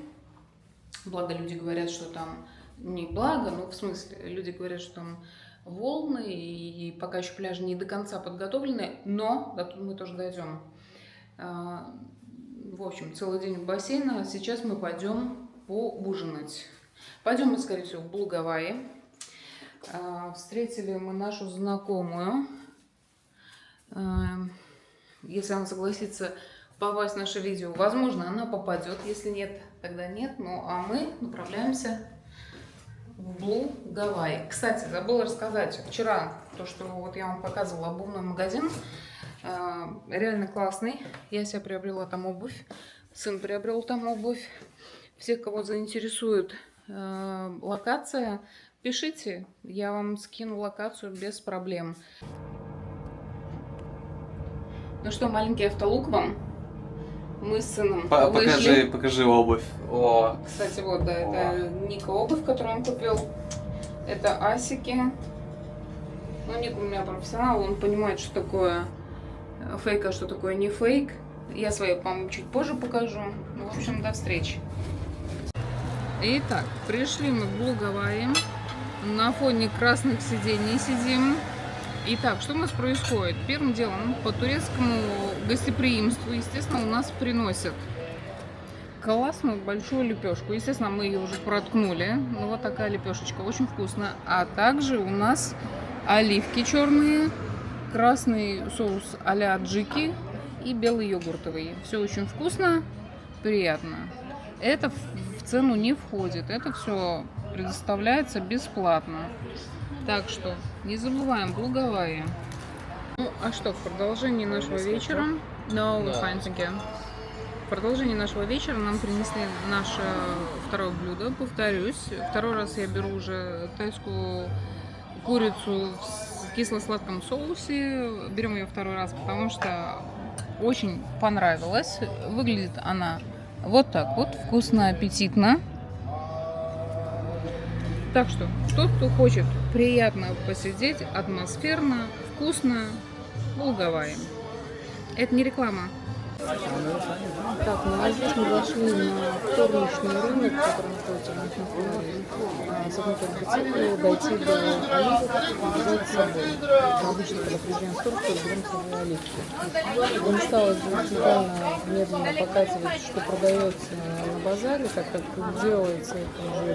Speaker 1: Благо, люди говорят, что там... Не благо, но в смысле, люди говорят, что там волны, и пока еще пляжи не до конца подготовлены, но до туда мы тоже дойдем. В общем, целый день в бассейне, а сейчас мы пойдем поужинать. Пойдем мы, скорее всего, в Блу Гавайи. Встретили мы нашу знакомую. Если она согласится попасть в наше видео, возможно, она попадет. Если нет, тогда нет. Ну, а мы направляемся в Блу Гавайи. Кстати, забыла рассказать вчера то, что вот я вам показывала, обувной магазин. Реально классный. Я себе приобрела там обувь. Сын приобрел там обувь. Всех, кого заинтересует локация, пишите. Я вам скину локацию без проблем. Ну что, маленький автолук вам. Мы с сыном вышли.
Speaker 2: Покажи обувь. О.
Speaker 1: Кстати, вот, да, это Ника обувь, которую он купил. Это асики. Ну, Ник у меня профессионал, он понимает, что такое фейк, а что такое не фейк. Я свои, по-моему, чуть позже покажу. Ну, в общем, до встречи. Итак, пришли мы в Блу Гавайи. На фоне красных сидений сидим. Итак, что у нас происходит? Первым делом, по турецкому гостеприимству, естественно, у нас приносят классную большую лепешку. Естественно, мы ее уже проткнули. Ну, вот такая лепешечка, очень вкусно. А также у нас оливки черные, красный соус а-ля аджики и белый йогуртовый. Все очень вкусно, приятно. Это в цену не входит. Это все предоставляется бесплатно. Так что не забываем, Блу Гавайи. Ну, а что, в продолжении нашего вечера... No, we're fine, thank you. В продолжении нашего вечера нам принесли наше второе блюдо. Повторюсь, второй раз я беру уже тайскую курицу в кисло-сладком соусе. Берем ее второй раз, потому что очень понравилась. Выглядит она вот так вот, вкусно, аппетитно. Так что, тот, кто хочет приятно посидеть, атмосферно, вкусно, Блу Гавайи. Это не реклама. Так, ну а здесь мы зашли на вторничный рынок, который находится в нашем городе. С одной мотоциклу дойти до оливок и взять с собой. Мы обычно, когда приезжаем в Турцию, берем с собой оливки. Он стал детально, медленно показывать, что продается на базаре, так как делается это уже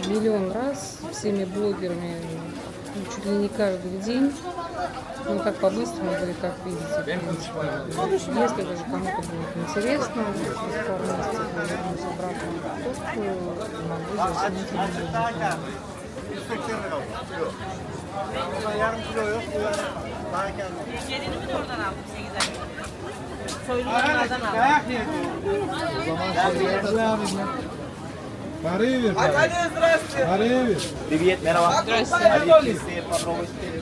Speaker 1: миллион раз всеми блогерами, чуть ли не каждый день. Ну, как по-быстрому, или как видите, в принципе. Если даже кому-то будет интересно, через пару месяцев я вернусь обратно в Турцию, могу заснять видео.
Speaker 2: Привет, merhaba.
Speaker 1: Здравствуйте.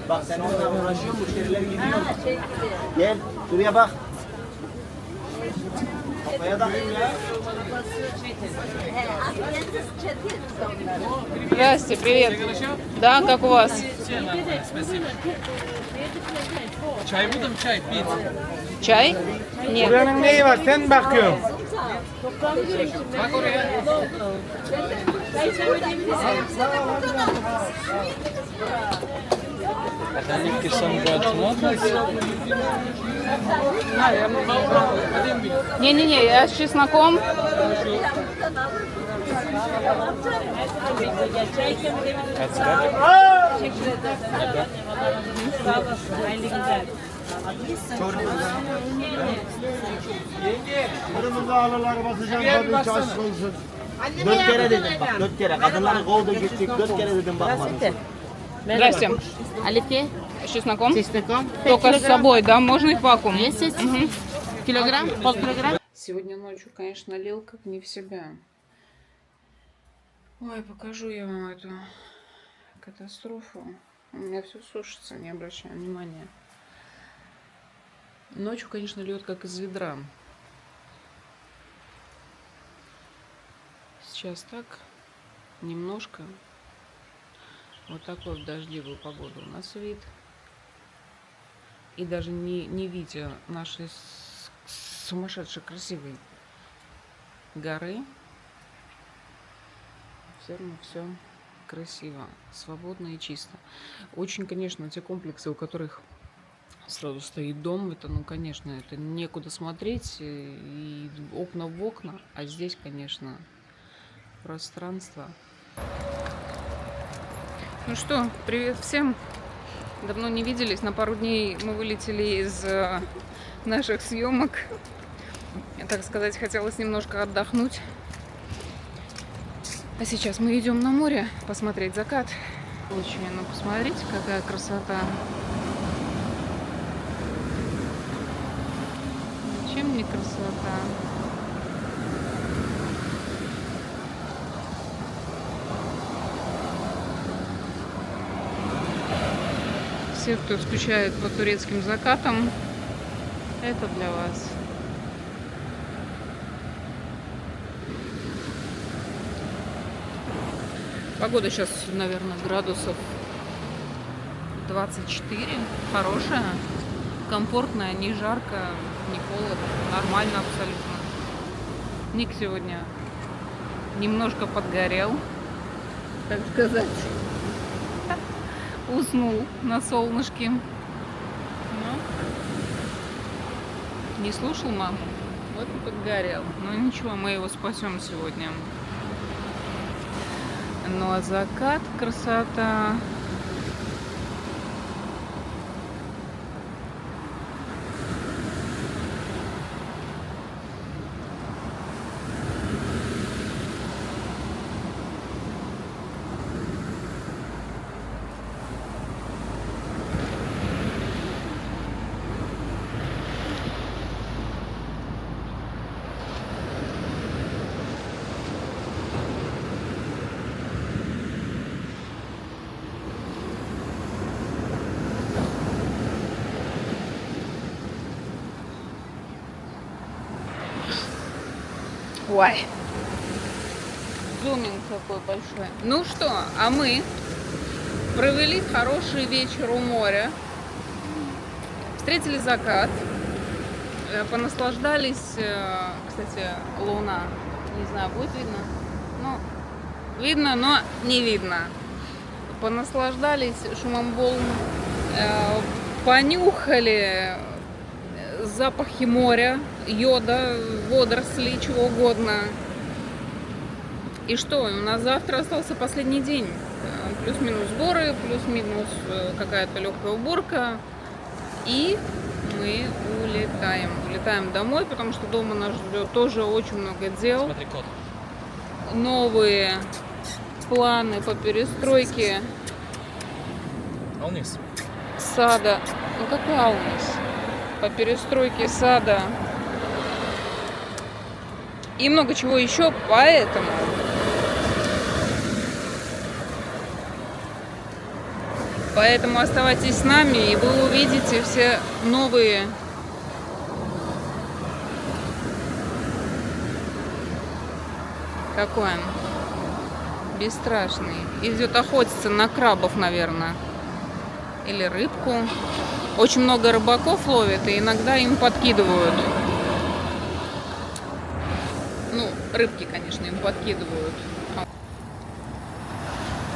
Speaker 2: Bak sen onunla uğraşıyorsun, müşteriler gidiyor. Gel, şuraya bak. Kafaya da ya.
Speaker 1: Здрасте, привет. Да, как у вас?
Speaker 7: Спасибо. Çay buldum, çay, pit.
Speaker 1: Чай? Нет.
Speaker 8: Buranın neyi var? Sen bakıyorsun.
Speaker 7: Bak oraya. Оливки самбат можно?
Speaker 1: Не-не-не, я с чесноком.
Speaker 3: Kırmızı halıları basacağım tabii ki aşk olsun.
Speaker 2: 4 kere dedim bak 4 kere. Kadınları kovdu gittik 4 kere dedim bakmadın.
Speaker 1: Здрасте.
Speaker 9: Оливки?
Speaker 1: С чесноком?
Speaker 9: Чесноком?
Speaker 1: Только с собой, да? Можно и в вакуум?
Speaker 9: Есть. Килограмм? Полкилограмма?
Speaker 1: Сегодня ночью, конечно, лил как не в себя. Ой, покажу я вам эту катастрофу. У меня все сушится, не обращаю внимания. Ночью, конечно, льет как из ведра. Сейчас так, немножко. Вот такой в дождливую погоду у нас вид. И даже не видя нашей сумасшедшей красивой горы, все равно все красиво, свободно и чисто. Очень, конечно, те комплексы, у которых сразу стоит дом, это, ну, конечно, это некуда смотреть, и окна в окна, а здесь, конечно, пространство. Ну что, привет всем! Давно не виделись, на пару дней мы вылетели из наших съемок. Так сказать, хотелось немножко отдохнуть. А сейчас мы идем на море посмотреть закат. Очень, ну посмотрите, какая красота. Чем не красота? Все, кто скучает по турецким закатам, это для вас. Погода сейчас, наверное, градусов 24. Хорошая, комфортная, не жарко, не холодно. Нормально абсолютно. Ник сегодня немножко подгорел, так сказать. Уснул на солнышке. Ну, не слушал маму. Вот и подгорел. Но ничего, мы его спасем сегодня. Ну а закат, красота. Ой, зуминг какой большой. Ну что, а мы провели хороший вечер у моря, встретили закат, понаслаждались, кстати, луна, не знаю, будет видно? Ну, видно, но не видно. Понаслаждались шумом волн, понюхали запахи моря, йода, водорослей, чего угодно. И что, у нас завтра остался последний день. Плюс-минус сборы, плюс-минус какая-то легкая уборка. И мы улетаем. Улетаем домой, потому что дома нас ждет тоже очень много дел.
Speaker 7: Смотри, кот.
Speaker 1: Новые планы по перестройке
Speaker 7: Алнис.
Speaker 1: сада. Ну какая у нас? По перестройке сада. И много чего еще, Поэтому оставайтесь с нами, и вы увидите все новые какой он бесстрашный. Идет охотиться на крабов, наверное. Или рыбку. Очень много рыбаков ловят, и иногда им подкидывают. Ну, рыбки, конечно, им подкидывают.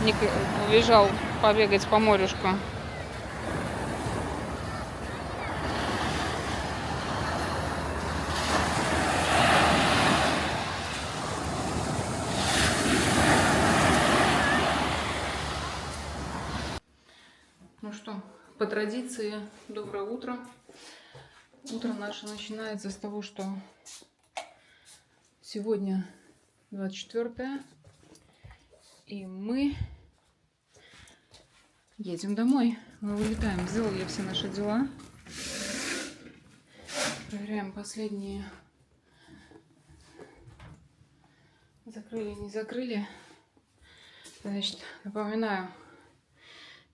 Speaker 1: Ник убежал побегать по морюшку. традиции, доброе утро. Утро наше начинается с того, что сегодня 24-е, и мы едем домой. Мы вылетаем, сделали все наши дела. Проверяем последние. Закрыли, не закрыли. Значит, напоминаю,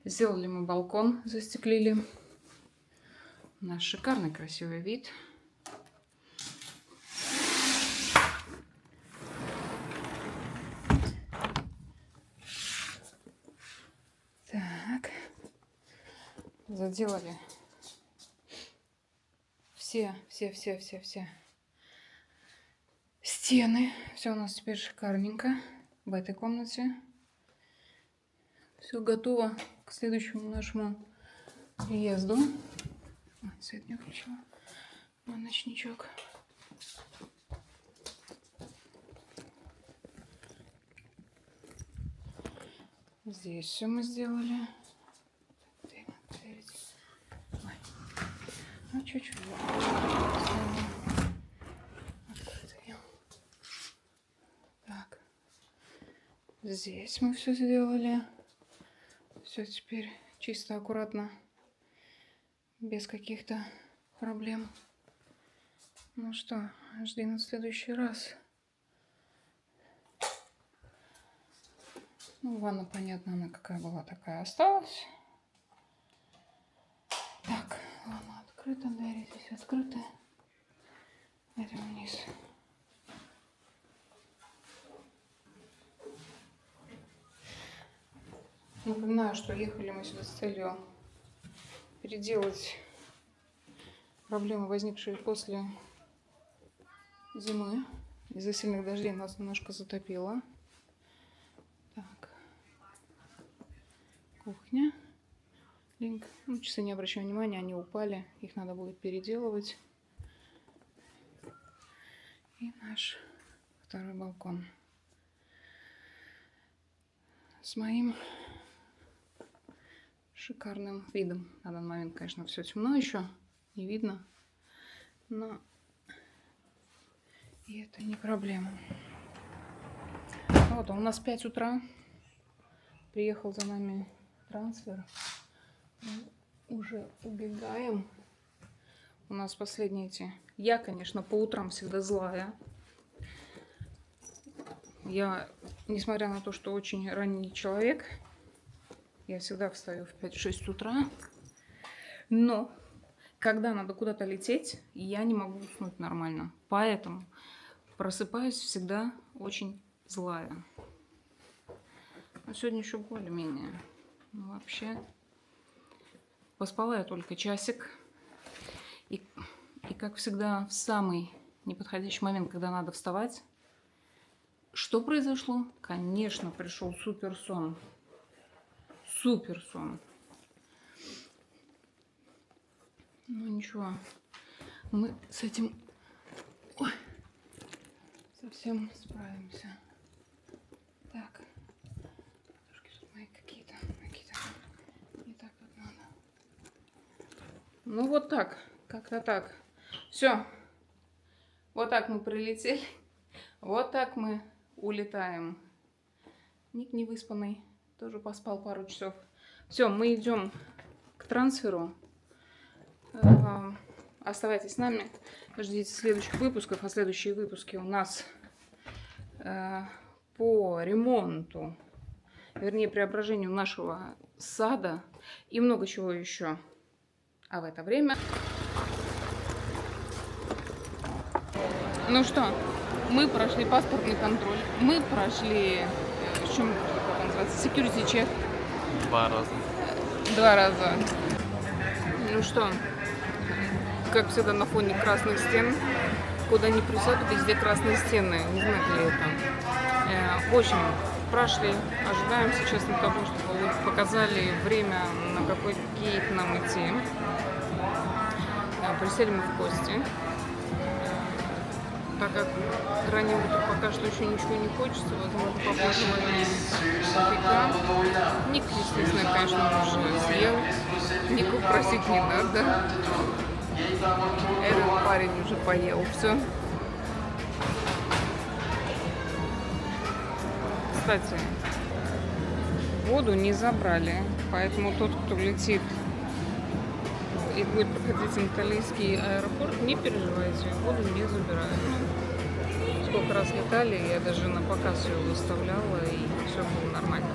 Speaker 1: сделали мы балкон, застеклили. У нас шикарный красивый вид. Так. Заделали все стены. Все у нас теперь шикарненько в этой комнате. Все готово к следующему нашему приезду. Ой, свет не включила. Мой ночничок. Здесь все мы сделали. Ой. Ну, чуть-чуть. Так. Здесь мы все сделали. Все теперь чисто, аккуратно. Без каких-то проблем. Ну что, жди на следующий раз. Ну, ванна, понятно, она какая была, такая осталась. Так, ванна открыта, двери здесь открыты. Идем вниз. Напоминаю, что ехали мы сюда с целью переделать проблемы, возникшие после зимы. Из-за сильных дождей нас немножко затопило. Так. Кухня. Линк. Ну, часы, не обращаю внимания, они упали. Их надо будет переделывать. И наш второй балкон. С моим шикарным видом. На данный момент, конечно, все темно еще, не видно, но и это не проблема. Вот, у нас 5 утра. Приехал за нами трансфер. Мы уже убегаем. У нас последние эти... Я, конечно, по утрам всегда злая. Я, несмотря на то, что очень ранний человек, я всегда встаю в 5-6 утра. Но, когда надо куда-то лететь, я не могу уснуть нормально. Поэтому просыпаюсь всегда очень злая. Но сегодня еще более-менее. Ну, вообще, поспала я только часик. И, как всегда, в самый неподходящий момент, когда надо вставать, что произошло? Конечно, пришел суперсон. Суперсон. Ну ничего, мы с этим совсем справимся. Так, тут мои какие-то не так, как надо. Ну вот так, как-то так. Все, вот так мы прилетели, вот так мы улетаем. Ник не выспанный, тоже поспал пару часов. Все, мы идем к трансферу. Оставайтесь с нами, ждите следующих выпусков. А следующие выпуски у нас по ремонту, вернее, преображению нашего сада и много чего еще. А в это время... Ну что, мы прошли паспортный контроль, мы прошли, чем как он называется, security check.
Speaker 7: 2 раза.
Speaker 1: 2 раза. Ну что, как всегда на фоне красных стен, куда ни присяду, везде красные стены. Не знаю, ли это. Очень прошли. Ожидаем сейчас на того, чтобы показали время, на какой гейт нам идти. Присели мы в гости. так как ранее пока что еще ничего не хочется, возможно, попозже кофейка. Ник, естественно, конечно, уже съел. Нику просить не надо. Этот парень уже поел все. Кстати, воду не забрали, поэтому тот, кто летит и будет проходить Анталийский аэропорт, не переживайте, воду не забирают. Ну, сколько раз летали, я даже на показ ее выставляла, и все было нормально.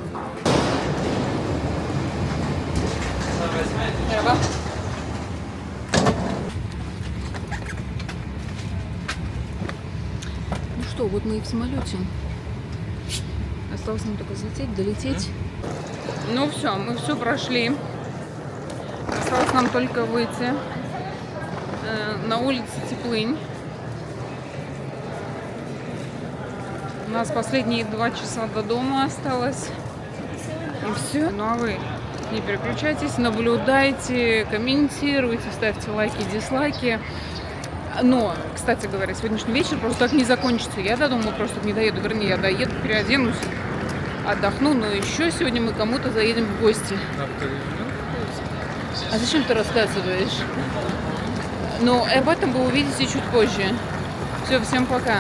Speaker 1: Ну что, вот мы и в самолете. Осталось нам только взлететь, долететь. Ну все, мы все прошли. Осталось нам только выйти. На улице теплынь. У нас последние 2 часа до дома осталось. И все. Ну а вы не переключайтесь, наблюдайте, комментируйте, ставьте лайки, дизлайки. Но, кстати говоря, сегодняшний вечер просто так не закончится. Я до дома просто не доеду. Вернее, я доеду, переоденусь, отдохну. Но еще сегодня мы кому-то заедем в гости. А зачем ты рассказываешь? Но об этом вы увидите чуть позже. Все, всем пока.